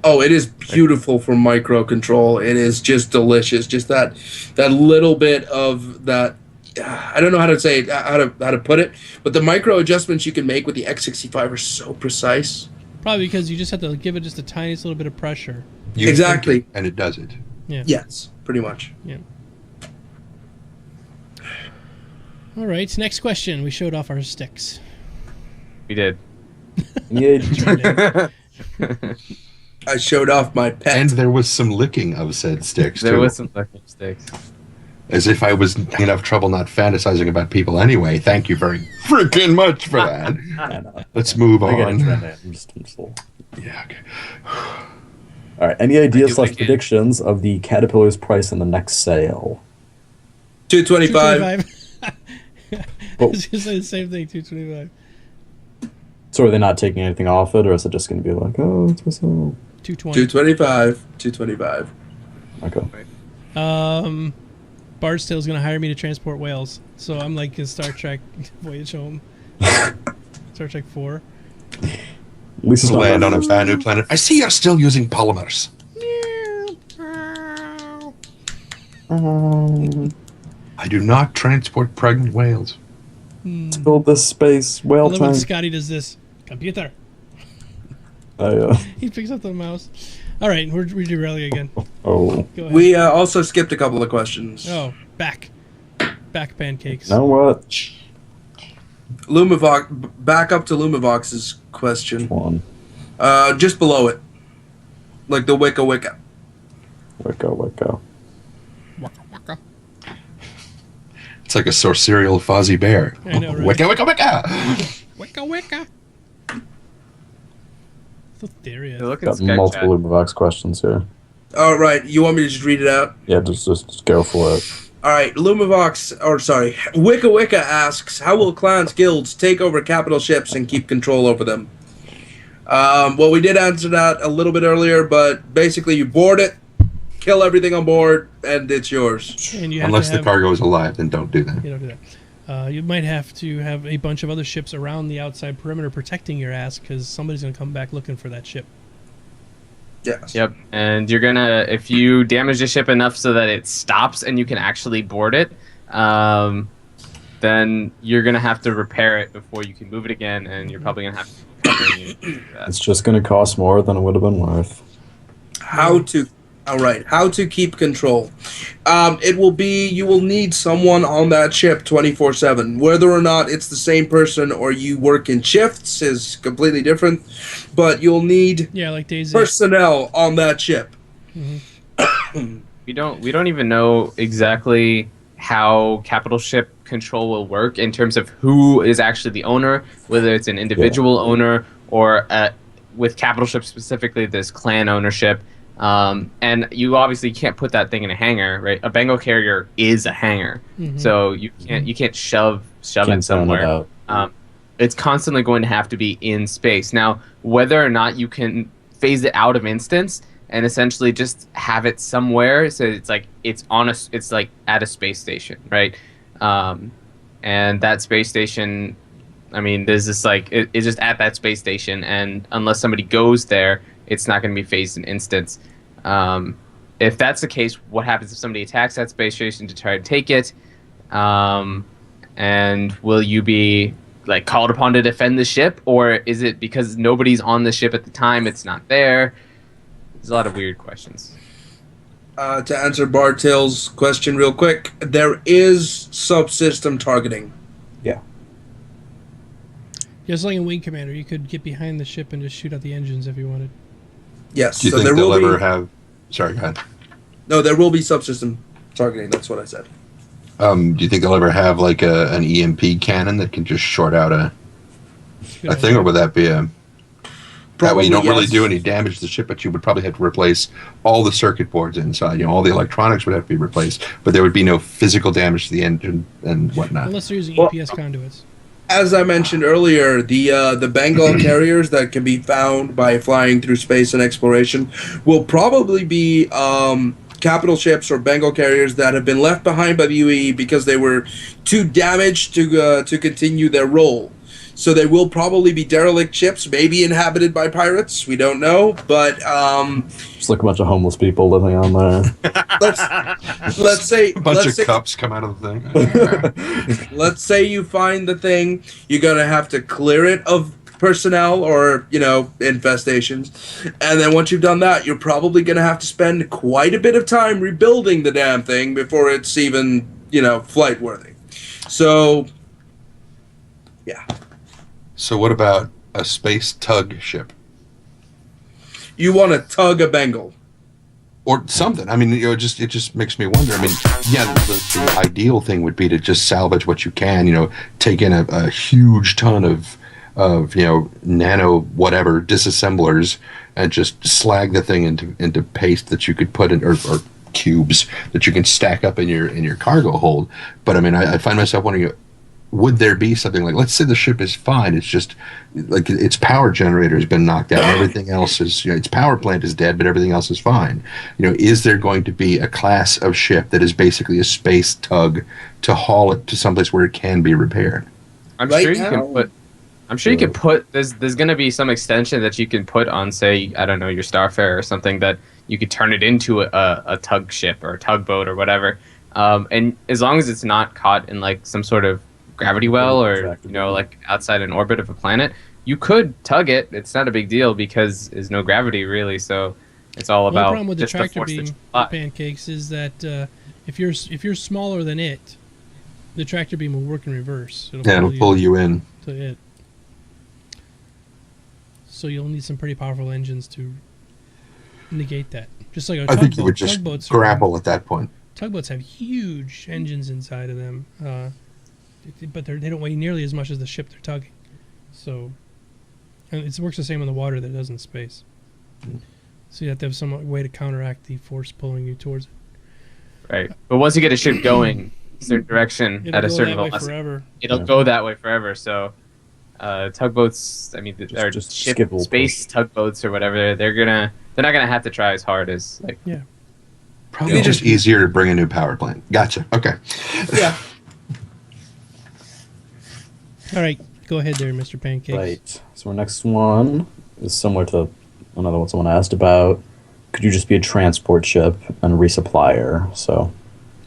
Speaker 4: Oh, it is beautiful for micro control. It is just delicious. Just that little bit of that. I don't know how to say it, how to put it, but the micro adjustments you can make with the X65 are so precise.
Speaker 1: Probably because you just have to give it just the tiniest little bit of pressure.
Speaker 2: You
Speaker 4: Exactly.
Speaker 2: think it, and it does it.
Speaker 1: Yeah.
Speaker 4: Yes, pretty much.
Speaker 1: Yeah. All right. Next question. We showed off our sticks.
Speaker 3: We did.
Speaker 5: Yeah,
Speaker 4: I showed off my pet.
Speaker 2: And there was some licking of said sticks,
Speaker 3: There
Speaker 2: too.
Speaker 3: was some fucking sticks.
Speaker 2: As if I was in enough trouble not fantasizing about people anyway. Thank you very freaking much for that.
Speaker 5: I know.
Speaker 2: Let's move
Speaker 5: I get
Speaker 2: on.
Speaker 5: it. I'm just full.
Speaker 2: Yeah, okay.
Speaker 5: All right. Any ideas
Speaker 3: do
Speaker 5: /
Speaker 3: again.
Speaker 5: predictions of the Caterpillar's price in the next sale?
Speaker 4: 225.
Speaker 1: I was gonna say the same thing. 225.
Speaker 5: So are they not taking anything off it, or is it just going to be like, oh, it's for sale?
Speaker 1: 220.
Speaker 4: 225. 225.
Speaker 5: Okay.
Speaker 1: Bardstale's gonna hire me to transport whales, so I'm like in Star Trek Voyage Home. Star Trek 4.
Speaker 5: At least it's not
Speaker 2: Land on a
Speaker 5: that-
Speaker 2: brand new planet. I see you're still using polymers. I do not transport pregnant whales.
Speaker 5: Let's build this space
Speaker 1: I
Speaker 5: whale
Speaker 1: love when
Speaker 5: tank.
Speaker 1: Scotty does this. Computer.
Speaker 5: I,
Speaker 1: He picks up the mouse. All right, we're derailing again.
Speaker 5: oh.
Speaker 1: Go ahead.
Speaker 4: We also skipped a couple of questions.
Speaker 1: Oh, back pancakes.
Speaker 5: Now what?
Speaker 4: Lumavox, back up to Lumavox's question.
Speaker 5: One.
Speaker 4: Just below it. Like the Wicca Wicca.
Speaker 5: Wicca, Wicca.
Speaker 1: Waka waka.
Speaker 2: It's like a sorcerial Fozzie Bear.
Speaker 1: I know, right?
Speaker 2: Wicca, wicca, wicca!
Speaker 1: Wicca wicca. So there he is.
Speaker 3: Look at
Speaker 5: Got
Speaker 3: Skype
Speaker 5: multiple
Speaker 3: chat.
Speaker 5: Lumavox questions here.
Speaker 4: All right, you want me to just read it out?
Speaker 5: Yeah, just go for it.
Speaker 4: All right, Wicca Wicca asks, how will clans guilds take over capital ships and keep control over them? Well, we did answer that a little bit earlier, but basically you board it, kill everything on board, and it's yours.
Speaker 1: And you have
Speaker 2: Unless
Speaker 1: to
Speaker 2: the
Speaker 1: have,
Speaker 2: cargo is alive, then don't do that.
Speaker 1: You don't do that. You might have to have a bunch of other ships around the outside perimeter protecting your ass because somebody's going to come back looking for that ship.
Speaker 4: Yes.
Speaker 3: Yep, and you're gonna, if you damage the ship enough so that it stops and you can actually board it, then you're gonna have to repair it before you can move it again, and you're probably gonna have to covering you for that.
Speaker 5: It's just going to cost more than it would have been worth.
Speaker 4: How to keep control. It will be, you will need someone on that ship 24/7. Whether or not it's the same person or you work in shifts is completely different, but you'll need
Speaker 1: Yeah, like Daisy.
Speaker 4: personnel on that ship.
Speaker 3: We don't even know exactly how capital ship control will work in terms of who is actually the owner, whether it's an individual owner or with capital ship specifically, there's clan ownership. And you obviously can't put that thing in a hangar, right? A Bengal carrier is a hangar, so you can't shove
Speaker 5: Can't
Speaker 3: it somewhere.
Speaker 5: sound it out.
Speaker 3: It's constantly going to have to be in space. Now, whether or not you can phase it out of instance and essentially just have it somewhere, so it's like it's like at a space station, right? And that space station, I mean, there's this like it's just at that space station, and unless somebody goes there, it's not going to be phased in instance. If that's the case, what happens if somebody attacks that space station to try to take it? And will you be like called upon to defend the ship, or is it because nobody's on the ship at the time, it's not there? There's a lot of weird questions.
Speaker 4: To answer Bartil's question real quick, there is subsystem targeting.
Speaker 1: Just like in Wing Commander, you could get behind the ship and just shoot out the engines if you wanted.
Speaker 4: Yes.
Speaker 2: Do you
Speaker 4: so
Speaker 2: think
Speaker 4: there
Speaker 2: they'll
Speaker 4: will
Speaker 2: ever
Speaker 4: be,
Speaker 2: have... Sorry, go ahead.
Speaker 4: No, there will be subsystem targeting. That's what I said.
Speaker 2: Do you think they'll ever have like an EMP cannon that can just short out a thing, or would that be a... That way you don't really
Speaker 4: yes.
Speaker 2: do any damage to the ship, but you would probably have to replace all the circuit boards inside. You know, all the electronics would have to be replaced, but there would be no physical damage to the engine and whatnot.
Speaker 1: Unless they're using
Speaker 4: Well-
Speaker 1: EPS conduits.
Speaker 4: As I mentioned earlier, the Bengal carriers that can be found by flying through space and exploration will probably be capital ships or Bengal carriers that have been left behind by the UAE because they were too damaged to continue their role. So they will probably be derelict ships, maybe inhabited by pirates. We don't know, but
Speaker 5: Just like a bunch of homeless people living on there.
Speaker 4: let's say
Speaker 2: A bunch
Speaker 4: let's
Speaker 2: of
Speaker 4: say,
Speaker 2: cups come out of the thing.
Speaker 4: let's say you find the thing. You're gonna have to clear it of personnel or, infestations. And then once you've done that, you're probably going to have to spend quite a bit of time rebuilding the damn thing before it's even, flight worthy. So, yeah.
Speaker 2: So what about a space tug ship?
Speaker 4: You want to tug a Bengal.
Speaker 2: Or something. I mean, it just makes me wonder. I mean, yeah, the ideal thing would be to just salvage what you can. Take in a huge ton of nano whatever disassemblers and just slag the thing into paste that you could put in or cubes that you can stack up in your cargo hold. But I mean, I find myself wondering, would there be something like, let's say the ship is fine, it's just like its power generator has been knocked out, everything else is, its power plant is dead, but everything else is fine. Is there going to be a class of ship that is basically a space tug to haul it to someplace where it can be repaired?
Speaker 3: I'm sure you can put. There's going to be some extension that you can put on, say, I don't know, your Starfarer or something, that you could turn it into a tug ship or a tugboat or whatever. And as long as it's not caught in like some sort of gravity well or like outside an orbit of a planet, you could tug it. It's not a big deal because there's no gravity really. So it's all about.
Speaker 1: The problem with the
Speaker 3: just
Speaker 1: tractor
Speaker 3: force
Speaker 1: beam
Speaker 3: that
Speaker 1: pancakes is that if you're smaller than it, the tractor beam will work in reverse.
Speaker 2: It'll pull you in
Speaker 1: to it. So you'll need some pretty powerful engines to negate that. Just like a tugboat.
Speaker 2: I think you would just grapple at that point.
Speaker 1: Tugboats have huge engines inside of them, but they don't weigh nearly as much as the ship they're tugging. So and it works the same in the water that it does in space. So you have to have some way to counteract the force pulling you towards it.
Speaker 3: Right. But once you get a ship going a certain direction at a certain velocity, it'll go that way forever. So tugboats, I mean, they're just space tugboats or whatever. They're not gonna have to try as hard as like.
Speaker 1: Yeah.
Speaker 2: Probably just easier to bring a new power plant. Gotcha. Okay.
Speaker 4: Yeah.
Speaker 1: All right, go ahead there, Mr. Pancakes.
Speaker 5: Right. So our next one is similar to another one someone asked about. Could you just be a transport ship and resupplier? So,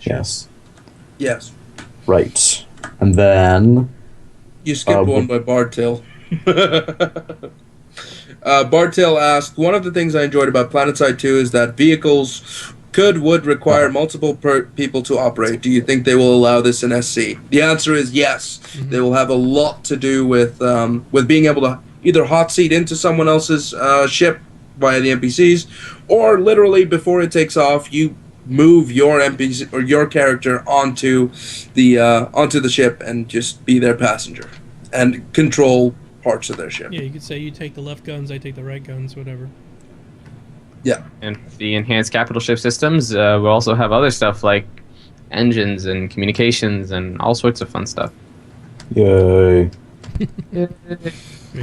Speaker 5: yes.
Speaker 4: Yes.
Speaker 5: Right. And then...
Speaker 4: You skipped one by Bardtail. Bardtail asked, one of the things I enjoyed about PlanetSide 2 is that vehicles would require multiple people to operate. Do you think they will allow this in SC? The answer is yes. Mm-hmm. They will have a lot to do with being able to either hot seat into someone else's ship via the NPCs, or literally before it takes off, you move your NPC or your character onto the ship and just be their passenger and control parts of their ship.
Speaker 1: Yeah, you could say you take the left guns, I take the right guns, whatever.
Speaker 4: Yeah.
Speaker 3: And the enhanced capital ship systems, we'll also have other stuff like engines and communications and all sorts of fun stuff.
Speaker 5: Yay.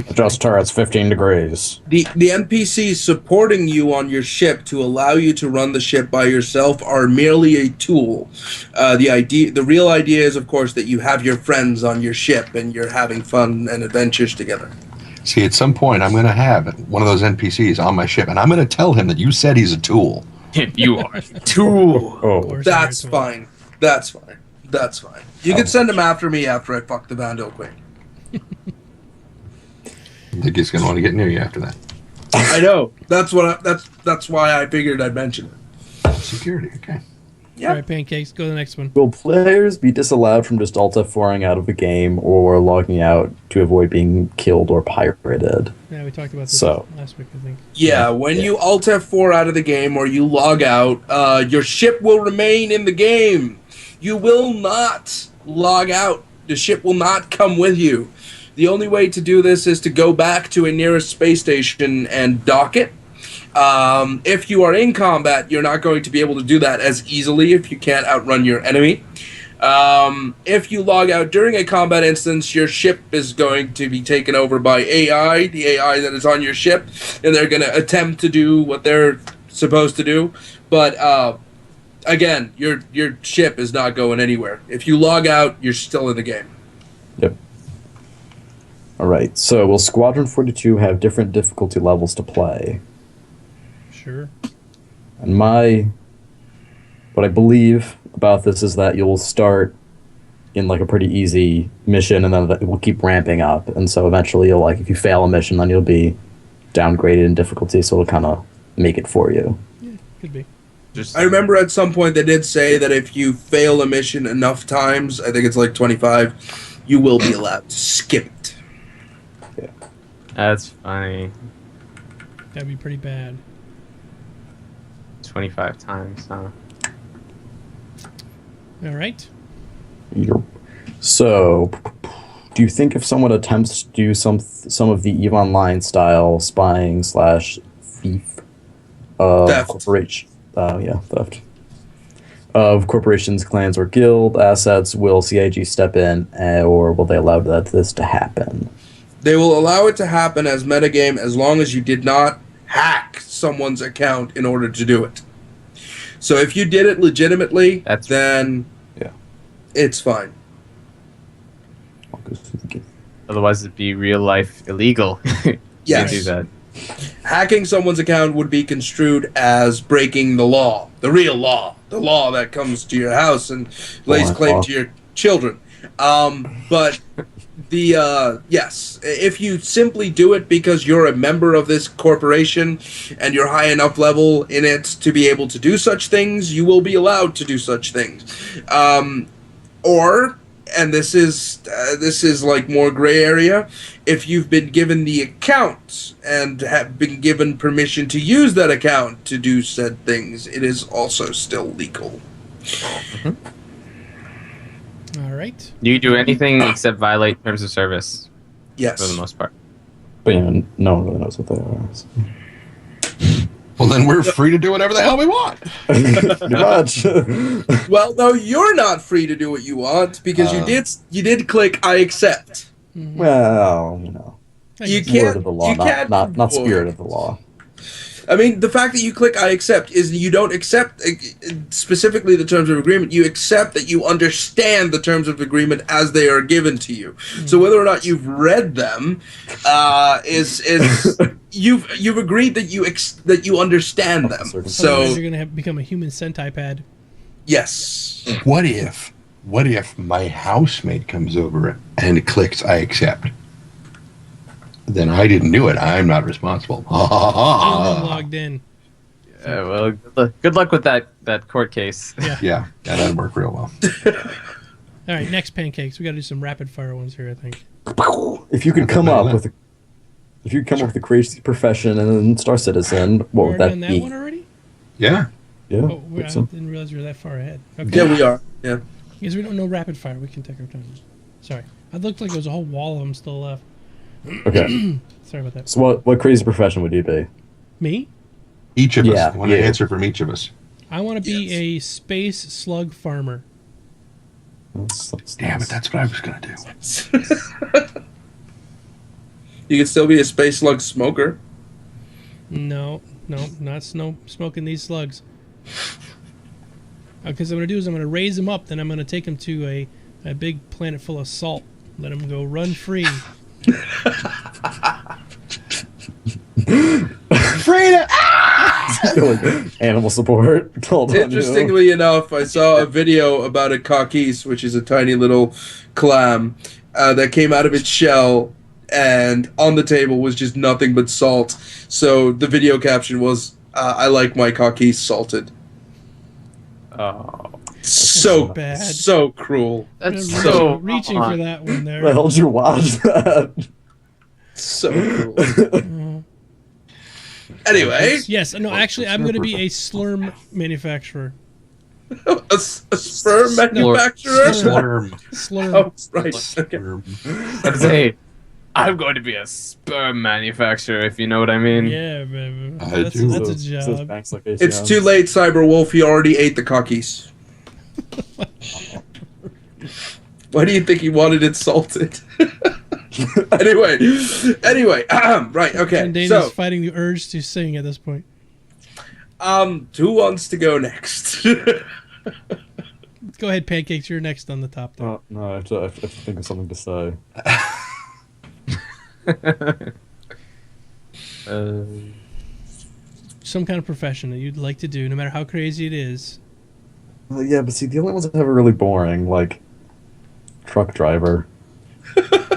Speaker 5: Adjust turrets 15 degrees.
Speaker 4: The NPCs supporting you on your ship to allow you to run the ship by yourself are merely a tool. The real idea is, of course, that you have your friends on your ship and you're having fun and adventures together.
Speaker 2: See, at some point, I'm going to have one of those NPCs on my ship, and I'm going to tell him that you said he's a tool.
Speaker 3: You are a tool.
Speaker 5: Oh.
Speaker 4: That's fine. That's fine. That's fine. You can send him after me after I fuck the Vandal Queen.
Speaker 2: I think he's going to want to get near you after that.
Speaker 4: I know. That's why I figured I'd mention it.
Speaker 2: Security, okay.
Speaker 4: Yeah.
Speaker 1: All right, Pancakes, go to the next one.
Speaker 5: Will players be disallowed from just Alt-F4ing out of a game or logging out to avoid being killed or pirated?
Speaker 1: Yeah, we talked about this last week, I think.
Speaker 4: Yeah, when you Alt F4 out of the game or you log out, your ship will remain in the game. You will not log out. The ship will not come with you. The only way to do this is to go back to a nearest space station and dock it. If you are in combat, you're not going to be able to do that as easily if you can't outrun your enemy. If you log out during a combat instance, your ship is going to be taken over by AI, the AI that is on your ship, and they're going to attempt to do what they're supposed to do. But again, your ship is not going anywhere. If you log out, you're still in the game.
Speaker 5: Yep. Alright, so will Squadron 42 have different difficulty levels to play?
Speaker 1: Sure.
Speaker 5: And what I believe about this is that you'll start in like a pretty easy mission, and then it will keep ramping up. And so eventually, you'll like if you fail a mission, then you'll be downgraded in difficulty. So it'll kind of make it for you.
Speaker 1: Yeah, could be.
Speaker 4: I remember at some point they did say that if you fail a mission enough times, I think it's like 25, you will be allowed to skip it.
Speaker 5: Yeah.
Speaker 3: That's funny.
Speaker 1: That'd be pretty bad.
Speaker 3: 25 times, huh?
Speaker 1: All right.
Speaker 5: So, do you think if someone attempts to do some of the EVE Online style spying / thief of
Speaker 4: Theft.
Speaker 5: theft of corporations, clans, or guild assets, will CIG step in, or will they allow this to happen?
Speaker 4: They will allow it to happen as metagame as long as you did not hack someone's account in order to do it. So if you did it legitimately, then it's fine.
Speaker 3: Otherwise, it'd be real life illegal. You
Speaker 4: Yes.
Speaker 3: can't do that.
Speaker 4: Hacking someone's account would be construed as breaking the law, the real law, the law that comes to your house and lays claim to your children. But yes, if you simply do it because you're a member of this corporation and you're high enough level in it to be able to do such things, you will be allowed to do such things. Or, and this is like more gray area, if you've been given the account and have been given permission to use that account to do said things, it is also still legal.
Speaker 1: All right.
Speaker 3: You can do anything except violate terms of service
Speaker 4: Yes.
Speaker 3: for the most part.
Speaker 5: But no one really knows what they are. So.
Speaker 2: Well, then we're free to do whatever the hell we want.
Speaker 5: Pretty much.
Speaker 4: Well, no, you're not free to do what you want because you did click I accept.
Speaker 5: Well,
Speaker 4: You
Speaker 5: word
Speaker 4: can't.
Speaker 5: of the law,
Speaker 4: You can't
Speaker 5: not spirit of the law.
Speaker 4: I mean, the fact that you click I accept is you don't accept specifically the terms of agreement. You accept that you understand the terms of agreement as they are given to you. So whether or not you've read them is you've agreed that you understand them.
Speaker 1: Otherwise,
Speaker 4: So
Speaker 1: you're gonna become a human Sentai pad.
Speaker 4: yes.
Speaker 2: What if my housemate comes over and clicks I accept? Then I didn't do it. I'm not responsible.
Speaker 1: I'm logged in.
Speaker 3: Well, good luck with that court case.
Speaker 2: Yeah, that doesn't work real well.
Speaker 1: All right, next pancakes. We got to do some rapid fire ones here, I think.
Speaker 5: If you could come up with a crazy profession and then Star Citizen, what would
Speaker 1: We're
Speaker 5: that
Speaker 1: done that
Speaker 5: be?
Speaker 1: one already?
Speaker 2: Yeah.
Speaker 5: Yeah.
Speaker 1: Oh, I didn't realize we were that far ahead. Okay.
Speaker 4: Yeah, we are. Yeah.
Speaker 1: Because we don't know rapid fire, we can take our time. Sorry, it looked like there was a whole wall of them still left.
Speaker 5: Okay.
Speaker 1: Sorry about that.
Speaker 5: So what crazy profession would you be?
Speaker 1: Me?
Speaker 2: Each of
Speaker 5: Yeah,
Speaker 2: us. I want an
Speaker 5: yeah.
Speaker 2: answer from each of us.
Speaker 1: I want to be
Speaker 4: Yes.
Speaker 1: a space slug farmer.
Speaker 5: That's
Speaker 2: Damn
Speaker 5: nice.
Speaker 2: it, that's what I was going to do.
Speaker 4: You can still be a space slug smoker.
Speaker 1: No, not smoking these slugs. Because what I'm going to do is I'm going to raise them up, then I'm going to take them to a big planet full of salt. Let them go run free.
Speaker 2: Frida!
Speaker 5: Animal support. Hold on,
Speaker 4: Interestingly enough, I saw a video about a coquise, which is a tiny little clam that came out of its shell, and on the table was just nothing but salt. So the video caption was, "I like my coquise salted."
Speaker 3: Oh,
Speaker 4: So
Speaker 1: bad.
Speaker 4: so cruel.
Speaker 3: that's
Speaker 1: I'm
Speaker 3: so
Speaker 1: reaching for that one there.
Speaker 5: Why don't you watch that?
Speaker 4: So cruel. Anyway,
Speaker 1: Yes, no, actually, I'm going to be a slurm manufacturer.
Speaker 4: a sperm manufacturer.
Speaker 2: Slurm.
Speaker 1: Slurm.
Speaker 4: Oh, right. Okay.
Speaker 2: Slurm.
Speaker 3: I'd say I'm going to be a sperm manufacturer, if you know what I mean.
Speaker 1: Yeah, baby.
Speaker 2: I
Speaker 1: That's
Speaker 2: do.
Speaker 1: a
Speaker 5: Those
Speaker 1: job.
Speaker 5: banks like
Speaker 4: It's
Speaker 5: ATMs.
Speaker 4: too late, Cyberwolf. He already ate the coquise. Why do you think he wanted it salted? anyway, right, okay.
Speaker 1: And Dana's
Speaker 4: So,
Speaker 1: fighting the urge to sing at this point.
Speaker 4: who wants to go next?
Speaker 1: Go ahead, Pancakes. You're next on the top there.
Speaker 5: Oh, no, I have to think of something to say.
Speaker 1: Some kind of profession that you'd like to do, no matter how crazy it is.
Speaker 5: Yeah, but see, the only ones that have are really boring. Like, truck driver.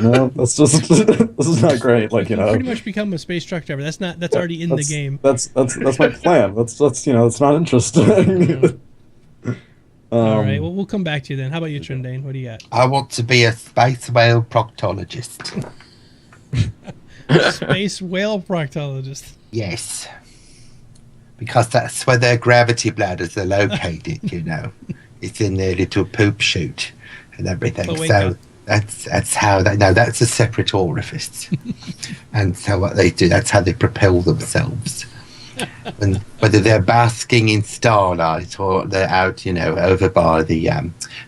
Speaker 5: No, that's just this is not great. Like, you know,
Speaker 1: pretty much become a space truck driver. That's already in the game.
Speaker 5: That's my plan. That's you know, it's not interesting.
Speaker 1: All right, well, we'll come back to you then. How about you, Trindane? What do you got?
Speaker 2: I want to be a space whale proctologist.
Speaker 1: Space whale proctologist.
Speaker 2: Yes. Because that's where their gravity bladders are located, you know. It's in their little poop chute and everything.
Speaker 1: But wait,
Speaker 2: So that's how they... No, that's a separate orifice. And so what they do, that's how they propel themselves. And whether they're basking in starlight or they're out, you know, over by the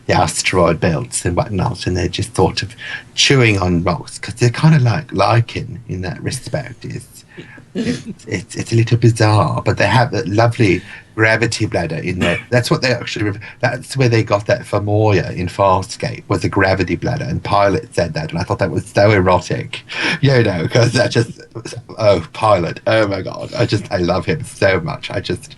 Speaker 2: asteroid belts and whatnot, and they're just sort of chewing on rocks, because they're kind of like lichen in that respect. It's a little bizarre, but they have that lovely gravity bladder in there. That's what they actually... That's where they got that for Moya in Farscape, was a gravity bladder, and Pilot said that, and I thought that was so erotic, you know, because that just... Oh, Pilot, oh my god, I love him so much. I just...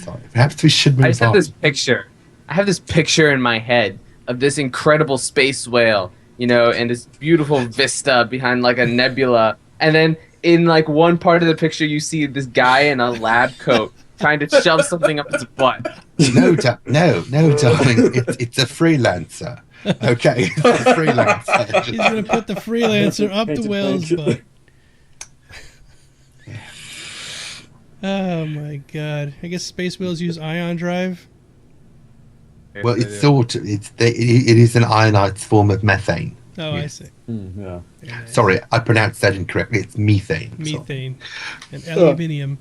Speaker 2: Sorry, perhaps we should move on.
Speaker 3: I just have this picture. I have this picture in my head of this incredible space whale, you know, and this beautiful vista behind like a nebula, and then in like one part of the picture you see this guy in a lab coat trying to shove something up his butt.
Speaker 2: No, darling, it's a freelancer. Okay, it's a freelancer.
Speaker 1: He's going to put the freelancer up the whale's butt. Oh my god. I guess space whales use ion drive.
Speaker 2: Well, it's sort of... it is an ionized form of methane.
Speaker 1: Oh, I see.
Speaker 5: Yeah.
Speaker 1: Nice.
Speaker 2: Sorry, I pronounced that incorrectly. It's methane.
Speaker 1: Methane. And aluminium.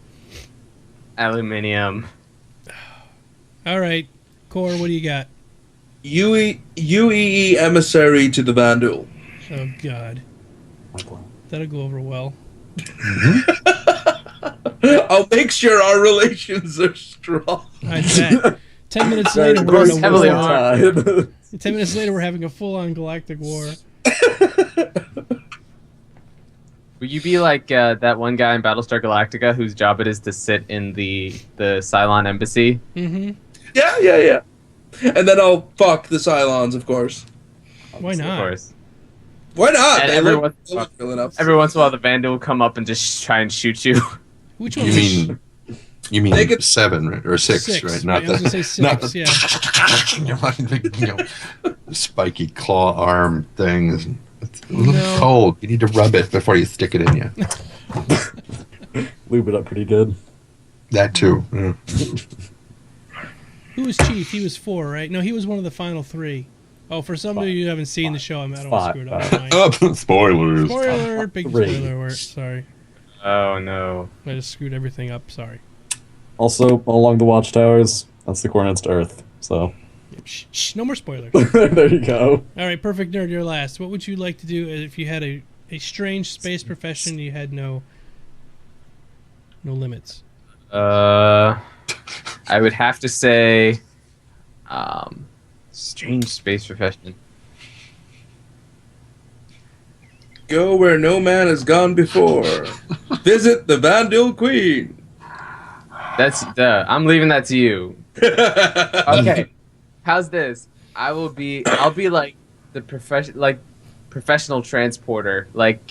Speaker 3: Aluminium.
Speaker 1: All right. Core, what do you got?
Speaker 4: UEE emissary to the Vandal.
Speaker 1: Oh, God. That'll go over well.
Speaker 4: I'll make sure our relations are strong.
Speaker 1: I bet. 10 minutes later, we're
Speaker 3: Grows
Speaker 1: in a
Speaker 3: heavily
Speaker 1: war.
Speaker 3: on.
Speaker 1: 10 minutes later, we're having a full-on galactic war.
Speaker 3: Will you be like that one guy in Battlestar Galactica whose job it is to sit in the Cylon embassy?
Speaker 1: Mm-hmm.
Speaker 4: Yeah. And then I'll fuck the Cylons, of course.
Speaker 1: Why
Speaker 3: Of
Speaker 1: not?
Speaker 3: course.
Speaker 4: Why not?
Speaker 3: And
Speaker 4: They
Speaker 3: every
Speaker 4: look
Speaker 3: once-
Speaker 4: real enough.
Speaker 3: Every once in a while, the Vandal will come up and just try and shoot you.
Speaker 1: Which one?
Speaker 2: You mean
Speaker 4: They could-
Speaker 2: 7, right? Or 6,
Speaker 1: Six,
Speaker 2: right?
Speaker 1: right,
Speaker 2: Not
Speaker 1: I was
Speaker 2: the,
Speaker 1: gonna say
Speaker 2: not
Speaker 1: six,
Speaker 2: the spiky claw arm things. It's a little
Speaker 1: No.
Speaker 2: cold. You need to rub it before you stick it in you.
Speaker 5: Lube it up pretty good.
Speaker 2: That too. Yeah.
Speaker 1: Who was Chief? He was 4, right? No, he was one of the final 3. Oh, for some of you who haven't seen the show, I don't want to screw it up.
Speaker 2: Oh, spoilers.
Speaker 1: Spoiler! Big
Speaker 5: 3.
Speaker 1: spoiler alert. Sorry.
Speaker 3: Oh no.
Speaker 1: I just screwed everything up. Sorry.
Speaker 5: Also, along the watchtowers, that's the coordinates to Earth. So
Speaker 1: Shh, no more spoilers.
Speaker 5: there you go.
Speaker 1: All right, Perfect Nerd, you're last. What would you like to do if you had a strange space profession? You had no limits.
Speaker 3: I would have to say, strange space profession.
Speaker 4: Go where no man has gone before. Visit the Vandal Queen.
Speaker 3: I'm leaving that to you. Okay, how's this? I'll be like the professional transporter. Like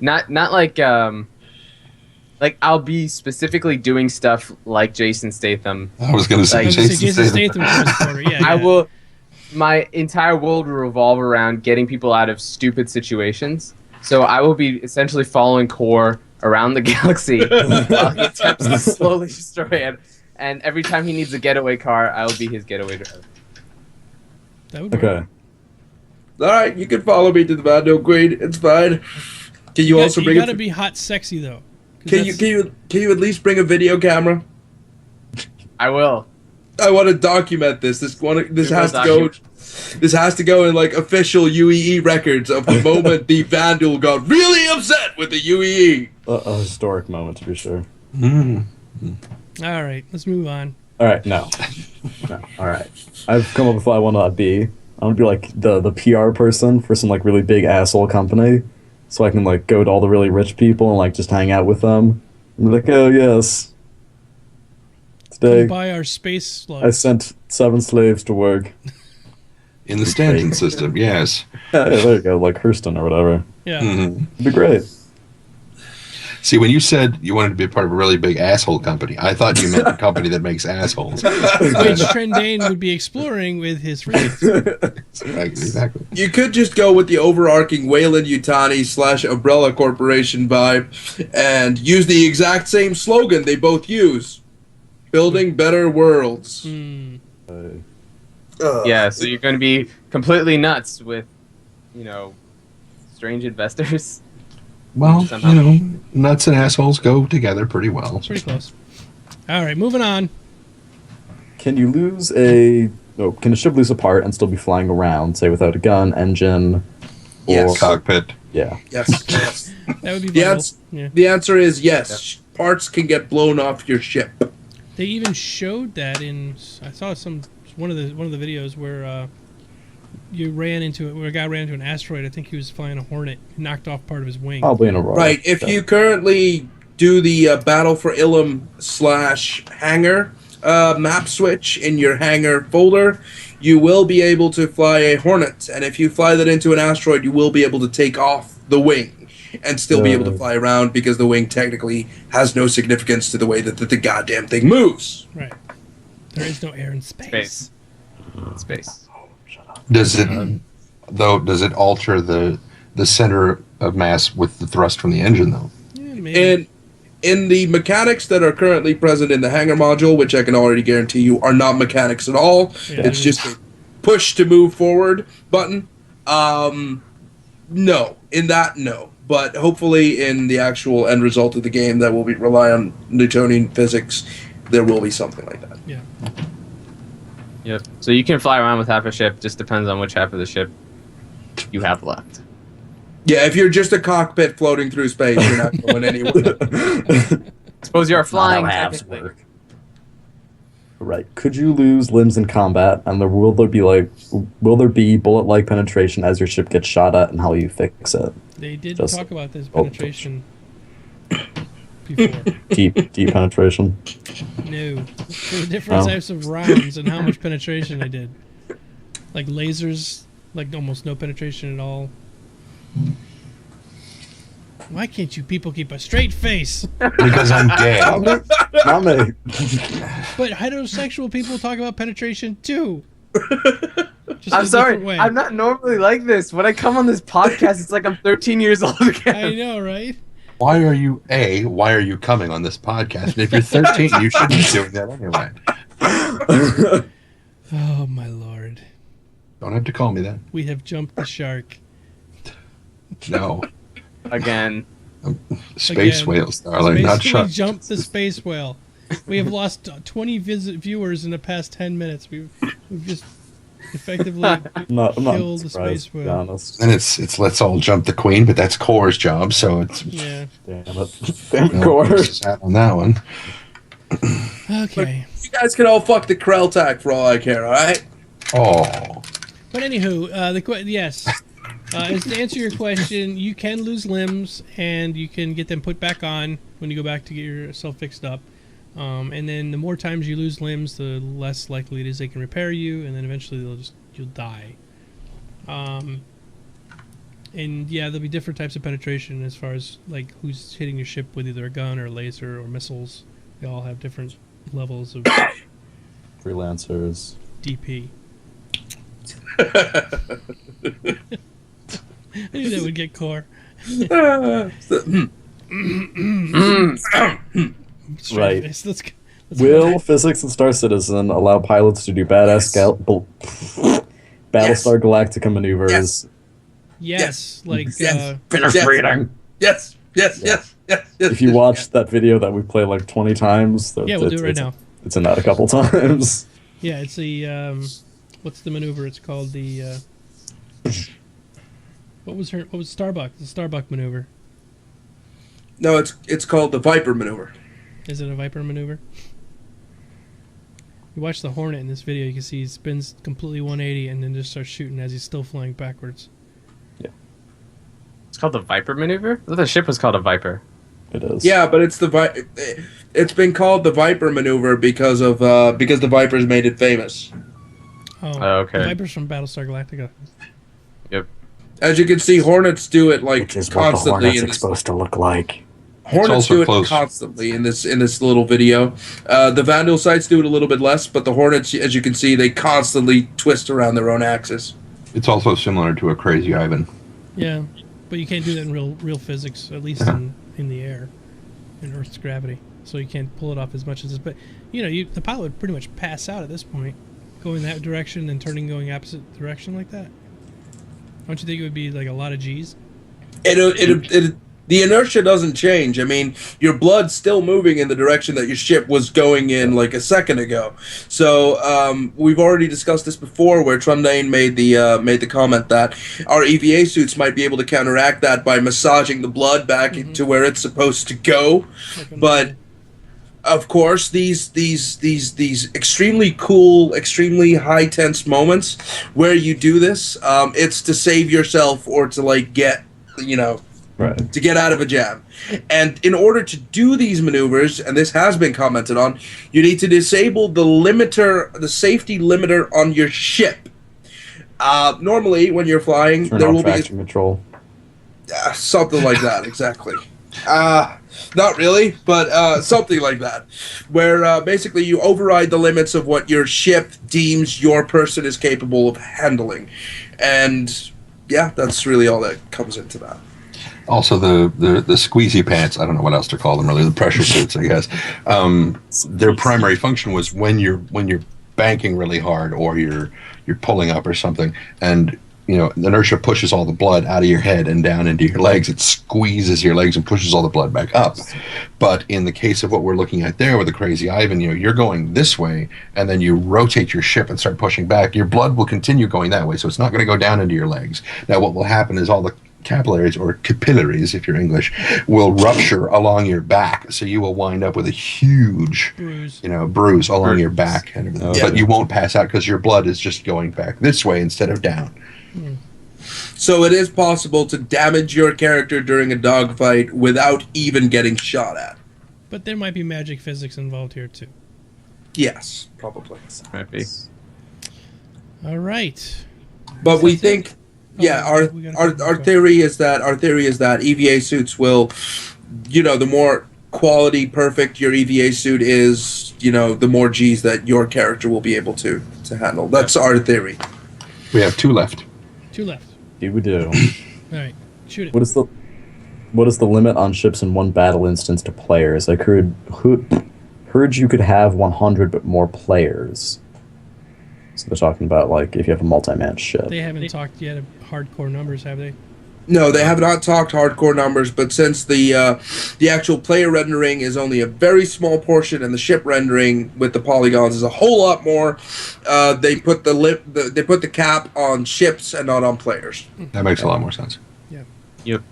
Speaker 3: not like I'll be specifically doing stuff like Jason Statham.
Speaker 2: I was going to say
Speaker 3: Like-
Speaker 1: Jason Statham transporter. Yeah,
Speaker 3: I
Speaker 1: yeah.
Speaker 3: will. My entire world will revolve around getting people out of stupid situations. So I will be essentially following Core around the galaxy while he attempts to slowly destroy it. And every time he needs a getaway car, I will be his getaway driver.
Speaker 1: That would work.
Speaker 5: Okay.
Speaker 4: All right, you can follow me to the Vandal Queen. It's fine. Can you also bring?
Speaker 1: You gotta be hot, sexy though. 'Cause
Speaker 4: Can
Speaker 1: that's-
Speaker 4: you at least bring a video camera?
Speaker 3: I will.
Speaker 4: I want to document this. This
Speaker 3: We
Speaker 4: has
Speaker 3: will
Speaker 4: to go. This has to go in like official UEE records of the moment the Vandal got really upset with the UEE.
Speaker 5: A historic moment, to be sure.
Speaker 2: Mm.
Speaker 1: All right, let's move on.
Speaker 5: All right, no. All right. I've come up with what I want to be. I want to be like the PR person for some like really big asshole company, so I can like go to all the really rich people and like just hang out with them. And be like, oh yes, today
Speaker 1: Buy our space slug.
Speaker 5: I sent 7 slaves to work.
Speaker 2: In the stanchion system, yes.
Speaker 5: Yeah, there you go, like Hurston or whatever.
Speaker 1: Yeah.
Speaker 2: Mhm.
Speaker 5: It'd be great.
Speaker 2: See, when you said you wanted to be part of a really big asshole company, I thought you meant a company that makes assholes.
Speaker 1: Which Trendane would be exploring with his friends.
Speaker 2: Exactly.
Speaker 4: You could just go with the overarching Wayland Yutani / Umbrella Corporation vibe and use the exact same slogan they both use. Building better worlds.
Speaker 1: Hmm.
Speaker 3: Yeah, so you're going to be completely nuts with, strange investors.
Speaker 2: Well,
Speaker 3: Somehow.
Speaker 2: nuts and assholes go together pretty well.
Speaker 1: Pretty close. All right, moving on.
Speaker 5: Can a ship lose apart and still be flying around, say without a gun, engine, or
Speaker 4: Yes.
Speaker 2: Cockpit.
Speaker 5: yeah?
Speaker 4: Yes.
Speaker 1: That would be
Speaker 4: The,
Speaker 1: vital.
Speaker 4: ans-
Speaker 1: Yeah.
Speaker 4: the answer is yes. Parts can get blown off your ship.
Speaker 1: They even showed that I saw one of the videos where where a guy ran into an asteroid. I think he was flying a Hornet, knocked off part of his wing.
Speaker 5: Probably in a row.
Speaker 4: Right. If you currently do the Battle for Ilum / hangar map switch in your hangar folder, you will be able to fly a Hornet. And if you fly that into an asteroid, you will be able to take off the wing and still be able to fly around because the wing technically has no significance to the way that the goddamn thing moves.
Speaker 1: Right. There is no air in space.
Speaker 3: Space.
Speaker 2: Does it alter the center of mass with the thrust from the engine, though?
Speaker 1: Yeah, maybe.
Speaker 4: And in the mechanics that are currently present in the hangar module, which I can already guarantee you are not mechanics at all,
Speaker 1: Yeah,
Speaker 4: it's just a push to move forward button. No. In that, no. But hopefully in the actual end result of the game that will rely on Newtonian physics, there will be something like that.
Speaker 1: Yeah.
Speaker 3: Yep. So you can fly around with half a ship. Just depends on which half of the ship you have left.
Speaker 4: Yeah, if you're just a cockpit floating through space, you're not going anywhere.
Speaker 3: Suppose you're flying.
Speaker 5: Not how halves
Speaker 3: technically.
Speaker 5: work. Right. Could you lose limbs in combat, and will there be bullet-like penetration as your ship gets shot at, and how you fix it?
Speaker 1: They did
Speaker 5: Just-
Speaker 1: talk about this penetration before.
Speaker 5: Deep penetration.
Speaker 1: No. There were different types of rounds and how much penetration they did. Like lasers, like almost no penetration at all. Why can't you people keep a straight face?
Speaker 2: Because I'm gay.
Speaker 5: Not me.
Speaker 1: But heterosexual people talk about penetration too. Just
Speaker 3: I'm
Speaker 1: a
Speaker 3: sorry.
Speaker 1: different way.
Speaker 3: I'm not normally like this. When I come on this podcast, it's like I'm 13 years old again.
Speaker 1: I know, right?
Speaker 2: Why are you coming on this podcast? And if you're 13, you shouldn't be doing that anyway.
Speaker 1: Oh my lord.
Speaker 2: Don't have to call me that.
Speaker 1: We have jumped the shark.
Speaker 2: No.
Speaker 3: Again.
Speaker 2: Space
Speaker 1: Again.
Speaker 2: whales, darling, not
Speaker 1: We
Speaker 2: sharks.
Speaker 1: jumped the space whale. We have lost 20 viewers in the past 10 minutes. We've just effectively
Speaker 5: I'm not
Speaker 1: killed the
Speaker 5: surprised,
Speaker 1: space
Speaker 5: to be
Speaker 1: whale.
Speaker 2: And
Speaker 5: honest.
Speaker 2: it's let's all jump the queen, but that's Core's job, so it's
Speaker 1: Yeah.
Speaker 5: Damn it. Damn
Speaker 2: no,
Speaker 5: course.
Speaker 2: on that one.
Speaker 1: Okay.
Speaker 4: You guys can all fuck the Krell-Tac for all I care, alright?
Speaker 2: Oh.
Speaker 1: But anywho, yes. As to answer your question, you can lose limbs and you can get them put back on when you go back to get yourself fixed up. And then the more times you lose limbs, the less likely it is they can repair you, and then eventually you'll die. And yeah, there'll be different types of penetration as far as like who's hitting your ship with either a gun or a laser or missiles. They all have different levels of
Speaker 5: Freelancers.
Speaker 1: DP. I knew that would get Core.
Speaker 5: Right.
Speaker 1: Let's
Speaker 5: Will Physics and Star Citizen allow pilots to do badass Battlestar Galactica maneuvers?
Speaker 1: Yes, like
Speaker 4: Yes.
Speaker 5: Finish
Speaker 4: Yes.
Speaker 5: reading.
Speaker 4: Yes.
Speaker 5: If you watch that video that we play like 20 times,
Speaker 1: yeah, we'll do it right now.
Speaker 5: It's in that a couple times.
Speaker 1: Yeah, it's the what's the maneuver? It's called the what was Starbuck? The Starbuck maneuver.
Speaker 4: No, it's called the Viper maneuver.
Speaker 1: Is it a Viper maneuver? You watch the Hornet in this video, you can see he spins completely 180 and then just starts shooting as he's still flying backwards.
Speaker 3: It's called the Viper maneuver? I thought the ship was called a Viper.
Speaker 5: It is.
Speaker 4: Yeah, but it's it's been called the Viper maneuver because the Vipers made it famous.
Speaker 3: Oh, okay.
Speaker 1: The Vipers from Battlestar Galactica.
Speaker 3: Yep.
Speaker 4: As you can see, Hornets do it like
Speaker 5: Which is what the
Speaker 4: constantly.
Speaker 5: Hornets are supposed to look like.
Speaker 4: Hornets
Speaker 2: also
Speaker 4: do it
Speaker 2: close.
Speaker 4: constantly in this little video. The Vandal sites do it a little bit less, but the Hornets, as you can see, they constantly twist around their own axis.
Speaker 2: It's also similar to a Crazy Ivan.
Speaker 1: Yeah, but you can't do that in real physics, at least in the air, in Earth's gravity. So you can't pull it off as much as this. But the pilot would pretty much pass out at this point, going that direction and turning going opposite direction like that. Don't you think it would be like a lot of G's?
Speaker 4: The inertia doesn't change. I mean, your blood's still moving in the direction that your ship was going in like a second ago. So we've already discussed this before, where Trundane made the comment that our EVA suits might be able to counteract that by massaging the blood back to where it's supposed to go. But of course, these extremely cool, extremely high tense moments where you do this, it's to save yourself or to like get
Speaker 5: Right.
Speaker 4: to get out of a jam. And in order to do these maneuvers, and this has been commented on, you need to disable the safety limiter on your ship. Normally, when you're flying,
Speaker 5: Turn
Speaker 4: there
Speaker 5: off
Speaker 4: will be
Speaker 5: traction control.
Speaker 4: something like that, exactly. Not really, but something like that, where basically you override the limits of what your ship deems your person is capable of handling. And yeah, that's really all that comes into that.
Speaker 2: Also, the squeezy pants, I don't know what else to call them, really, the pressure suits, I guess. Their primary function was when you're banking really hard or you're pulling up or something, and the inertia pushes all the blood out of your head and down into your legs. It squeezes your legs and pushes all the blood back up. But in the case of what we're looking at there with the Crazy Ivan, you're going this way, and then you rotate your ship and start pushing back. Your blood will continue going that way, so it's not going to go down into your legs. Now, what will happen is all the capillaries, or capillaries if you're English, will rupture along your back, so you will wind up with a huge bruise along your back and everything.
Speaker 5: Okay.
Speaker 2: But you won't pass out because your blood is just going back this way instead of down.
Speaker 4: So it is possible to damage your character during a dogfight without even getting shot at.
Speaker 1: But there might be magic physics involved here too.
Speaker 4: Yes, probably.
Speaker 3: Might be.
Speaker 1: All right.
Speaker 4: But we think, our theory is that EVA suits will, the more quality perfect your EVA suit is, the more G's that your character will be able to handle. That's our theory.
Speaker 2: We have 2 left.
Speaker 1: 2 left.
Speaker 5: Do we do?
Speaker 1: All right, shoot it.
Speaker 5: What is the limit on ships in one battle instance to players? I heard you could have 100 but more players. So they're talking about like if you have a multi-man ship.
Speaker 1: They haven't talked yet of hardcore numbers, have they?
Speaker 4: No, they have not talked hardcore numbers, but since the actual player rendering is only a very small portion, and the ship rendering with the polygons is a whole lot more, they put the cap on ships and not on players.
Speaker 2: That makes a lot more sense.
Speaker 1: Yeah.
Speaker 3: Yep.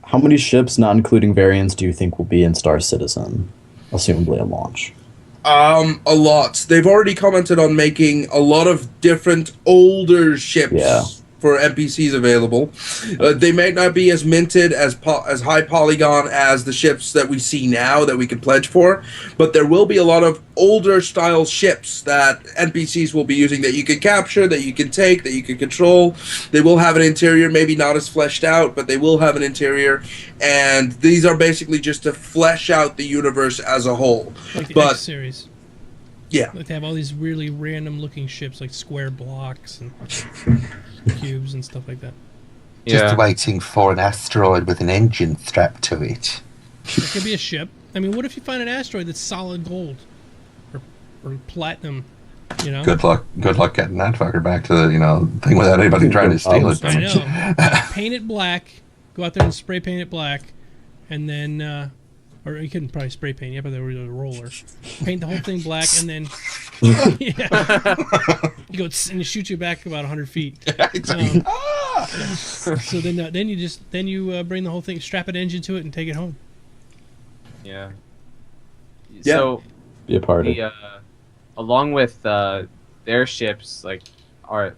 Speaker 5: How many ships, not including variants, do you think will be in Star Citizen, assumably at launch?
Speaker 4: A lot. They've already commented on making a lot of different older ships for NPCs available. They may not be as minted, as high polygon as the ships that we see now that we can pledge for, but there will be a lot of older style ships that NPCs will be using that you can capture, that you can take, that you can control. They will have an interior, maybe not as fleshed out, but they will have an interior, and these are basically just to flesh out the universe as a whole.
Speaker 1: Like the X series.
Speaker 4: Yeah.
Speaker 1: Like they have all these really random looking ships, like square blocks and cubes and stuff like that.
Speaker 2: Just waiting for an asteroid with an engine strapped to it.
Speaker 1: It could be a ship. I mean, what if you find an asteroid that's solid gold or platinum?
Speaker 2: Good luck getting that fucker back to the thing without anybody trying to steal it.
Speaker 1: I know. Paint it black. Go out there and spray paint it black, and then. Or you couldn't probably spray paint yet, but there was a roller. Paint the whole thing black, and then you go and it shoots you back about 100 feet. So then you bring the whole thing, strap an engine to it, and take it home.
Speaker 3: Yeah.
Speaker 4: Yeah.
Speaker 3: So
Speaker 5: Be a party.
Speaker 3: Along with their ships, like our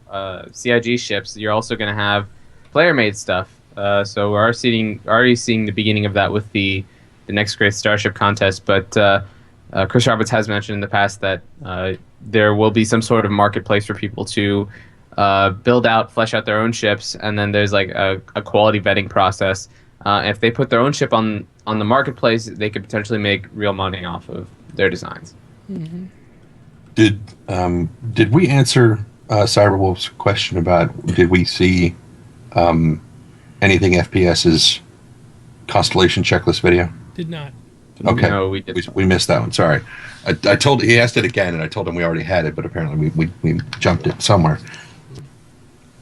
Speaker 3: CIG ships, you're also going to have player-made stuff. So we're already seeing the beginning of that with the next great starship contest, but Chris Roberts has mentioned in the past that there will be some sort of marketplace for people to build out, flesh out their own ships, and then there's like a quality vetting process. If they put their own ship on the marketplace, they could potentially make real money off of their designs.
Speaker 1: Mm-hmm.
Speaker 2: Did we answer Cyberwolf's question about did we see anything FPS's Constellation checklist video?
Speaker 1: Did not.
Speaker 2: Okay,
Speaker 3: No, we didn't.
Speaker 2: we missed that one. Sorry, I told he asked it again, and I told him we already had it, but apparently we jumped it somewhere.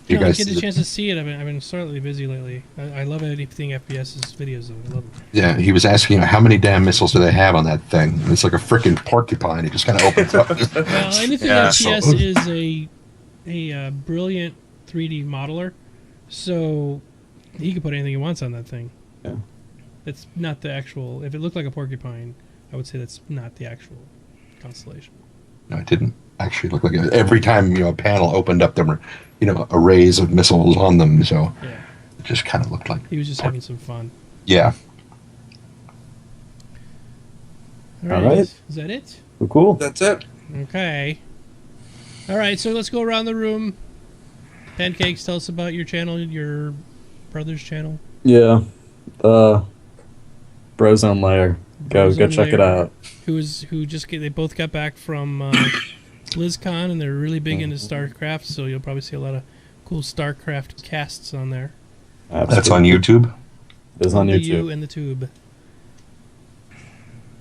Speaker 2: You
Speaker 1: No, I
Speaker 2: guys,
Speaker 1: get a chance to see it. I've been slightly busy lately. I love anything FPS's videos, though. I love them.
Speaker 2: yeah, he was asking how many damn missiles do they have on that thing? And it's like a freaking porcupine. It just kind of opens up.
Speaker 1: Well, anything
Speaker 3: Yeah.
Speaker 1: FPS is a brilliant 3D modeler, so he can put anything he wants on that thing.
Speaker 5: Yeah.
Speaker 1: That's not the actual. If it looked like a porcupine, I would say that's not the actual Constellation.
Speaker 2: No, it didn't actually look like it. Every time a panel opened up, there were arrays of missiles on them. So
Speaker 1: Yeah,
Speaker 2: it just kind of looked like
Speaker 1: he was just having some fun.
Speaker 2: yeah.
Speaker 1: All right.
Speaker 5: right.
Speaker 1: Is that it?
Speaker 5: Well, cool.
Speaker 4: That's it.
Speaker 1: Okay. All right, so let's go around the room. Pancakes, tell us about your channel, your brother's channel.
Speaker 5: Yeah. Brozone Lair. Go
Speaker 1: Brozone
Speaker 5: check it
Speaker 1: Lair.
Speaker 5: out.
Speaker 1: They both got back from BlizzCon, and they're really big into StarCraft, so you'll probably see a lot of cool StarCraft casts on there.
Speaker 2: That's on YouTube.
Speaker 5: It's on
Speaker 1: The
Speaker 5: YouTube.
Speaker 1: U and the tube.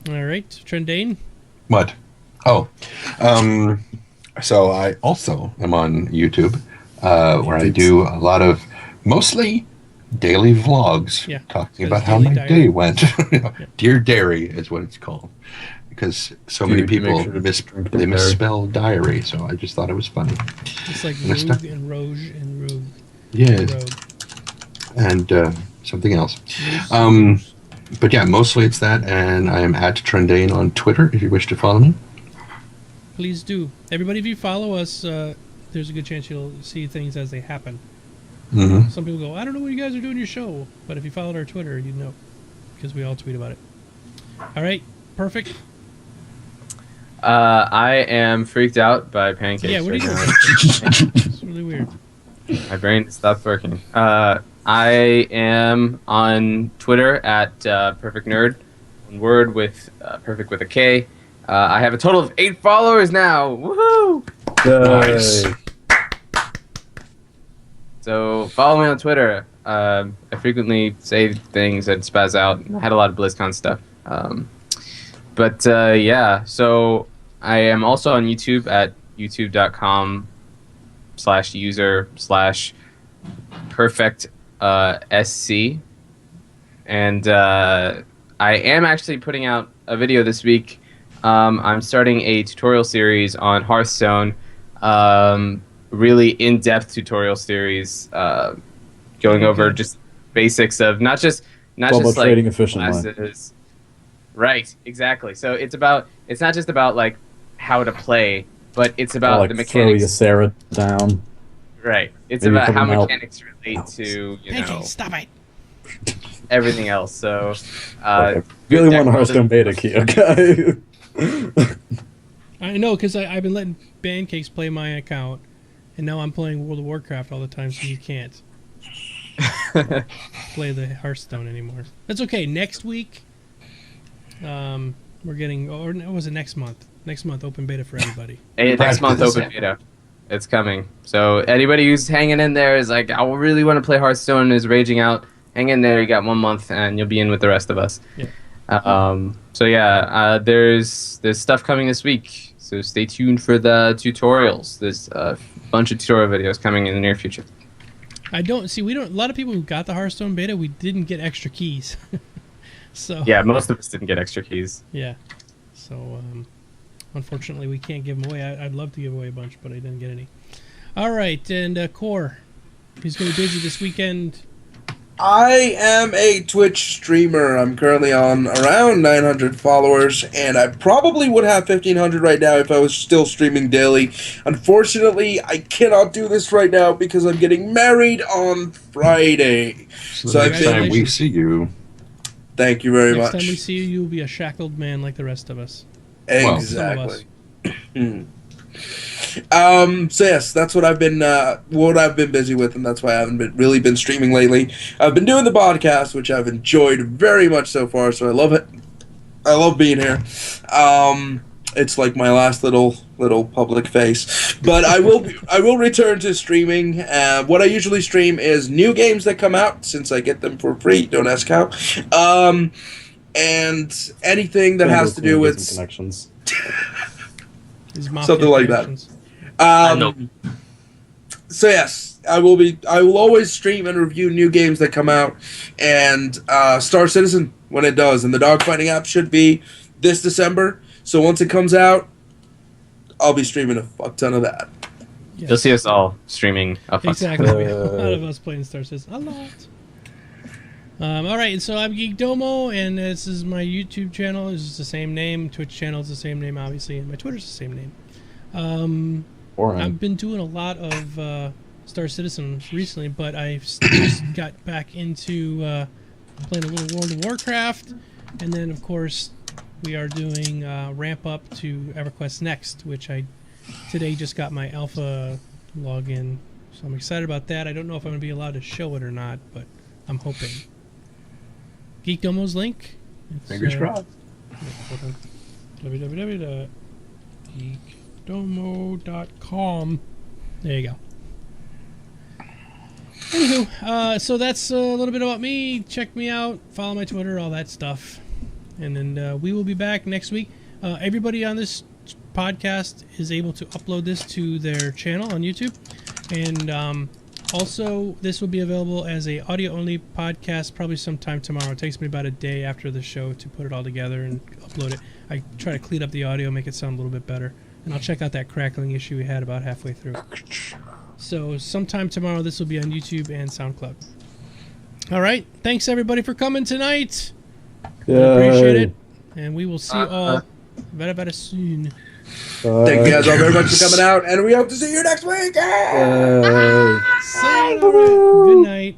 Speaker 1: All right, Trendane.
Speaker 2: What? Oh, so I also am on YouTube, where I do a lot of mostly daily vlogs,
Speaker 1: Yeah,
Speaker 2: talking
Speaker 1: it's
Speaker 2: about how
Speaker 1: daily
Speaker 2: my
Speaker 1: diary.
Speaker 2: day went.
Speaker 1: Yeah.
Speaker 2: Dear Dairy is what it's called, because so many
Speaker 5: Dude, you make
Speaker 2: people
Speaker 5: sure to drink
Speaker 2: they
Speaker 5: dairy.
Speaker 2: misspell diary. So I just thought it was funny.
Speaker 1: It's like
Speaker 2: And I stuck-
Speaker 1: Rogue and Roge and Rogue.
Speaker 2: Yeah,
Speaker 1: Rogue.
Speaker 2: and something else.
Speaker 1: Moose.
Speaker 2: But yeah, mostly it's that, and I am at Trendane on Twitter if you wish to follow me.
Speaker 1: Please do. Everybody, if you follow us, there's a good chance you'll see things as they happen.
Speaker 2: Mm-hmm.
Speaker 1: Some people go, I don't know what you guys are doing your show. But if you followed our Twitter, you'd know. Because we all tweet about it. All right. Perfect.
Speaker 3: I am freaked out by pancakes.
Speaker 1: Yeah, what are you
Speaker 3: right
Speaker 1: doing?
Speaker 3: now.
Speaker 1: It's really weird.
Speaker 3: My brain stopped working. I am on Twitter at Perfekt Nerd, one word with perfect with a K. I have a total of 8 followers now. Woohoo!
Speaker 2: Nice.
Speaker 5: Yay.
Speaker 3: So follow me on Twitter. I frequently say things and spaz out. I had a lot of BlizzCon stuff. But yeah, so I am also on YouTube at youtube.com/user/perfekt SC. And I am actually putting out a video this week. I'm starting a tutorial series on Hearthstone. Really in-depth tutorial series, going over just basics of not just
Speaker 5: about
Speaker 3: like
Speaker 5: trading efficiently.
Speaker 3: classes. Right, exactly. So it's not just about like how to play, but it's about
Speaker 5: like
Speaker 3: the
Speaker 5: throw your
Speaker 3: mechanics.
Speaker 5: Sarah down.
Speaker 3: Right. It's
Speaker 5: Maybe
Speaker 3: about how
Speaker 5: put 'em out.
Speaker 3: mechanics relate to
Speaker 1: Pancakes, stop it.
Speaker 3: everything else. So
Speaker 5: Okay. Really want a Hearthstone beta key, okay?
Speaker 1: I know, because I've been letting Pancakes play my account. And now I'm playing World of Warcraft all the time, so you can't play the Hearthstone anymore. That's okay. Next week, we're getting, or was it next month? Next month, open beta for everybody.
Speaker 3: Next month
Speaker 2: Practice.
Speaker 3: open beta. It's coming. So anybody who's hanging in there is like, I really want to play Hearthstone and is raging out. Hang in there. You got 1 month, and you'll be in with the rest of us.
Speaker 1: Yeah.
Speaker 3: So yeah, there's stuff coming this week. So stay tuned for the tutorials. There's a bunch of tutorial videos coming in the near future.
Speaker 1: A lot of people who got the Hearthstone beta, we didn't get extra keys. So
Speaker 3: Yeah, most of us didn't get extra keys.
Speaker 1: yeah. So unfortunately, we can't give them away. I'd love to give away a bunch, but I didn't get any. All right, and Core, he's going to be busy this weekend.
Speaker 4: I am a Twitch streamer. I'm currently on around 900 followers, and I probably would have 1,500 right now if I was still streaming daily. Unfortunately, I cannot do this right now because I'm getting married on Friday. So I've
Speaker 2: next time
Speaker 4: been...
Speaker 2: we see you,
Speaker 4: Thank you very
Speaker 1: Next
Speaker 4: much.
Speaker 1: time we see you, you'll be a shackled man like the rest of us.
Speaker 4: Exactly.
Speaker 1: Some of us.
Speaker 4: So yes, that's what I've been busy with, and that's why I haven't really been streaming lately. I've been doing the podcast, which I've enjoyed very much so far. So I love it. I love being here. It's like my last little public face, but I will return to streaming. What I usually stream is new games that come out, since I get them for free. Don't ask how. And anything that has to do with
Speaker 5: connections.
Speaker 4: Something like that.
Speaker 3: I know.
Speaker 4: So yes, I will always stream and review new games that come out, and Star Citizen when it does, and the dogfighting app should be this December. So once it comes out, I'll be streaming a fuck ton of that.
Speaker 1: Yes.
Speaker 3: You'll see us all streaming a fuck.
Speaker 1: Exactly. A lot of us playing Star Citizen. A lot. All right, and so I'm Geekdomo, and this is my YouTube channel. It's the same name. Twitch channel is the same name, obviously, and my Twitter's the same name. I've been doing a lot of Star Citizen recently, but I just got back into playing a little World of Warcraft, and then, of course, we are doing ramp up to EverQuest Next, which I today just got my alpha login, so I'm excited about that. I don't know if I'm going to be allowed to show it or not, but I'm hoping. Geekdomo's link.
Speaker 2: Fingers crossed.
Speaker 1: Hold on. www.geekdomo.com. There you go. Anywho, so that's a little bit about me. Check me out. Follow my Twitter, all that stuff. And then we will be back next week. Everybody on this podcast is able to upload this to their channel on YouTube. And also, this will be available as a audio-only podcast probably sometime tomorrow. It takes me about a day after the show to put it all together and upload it. I try to clean up the audio, make it sound a little bit better. And I'll check out that crackling issue we had about halfway through. So sometime tomorrow, this will be on YouTube and SoundCloud. All right. Thanks, everybody, for coming tonight. I appreciate it. And we will see you all very, very soon.
Speaker 4: Thank you guys all very much for coming out, and we hope to see you next week.
Speaker 1: See you. Good night.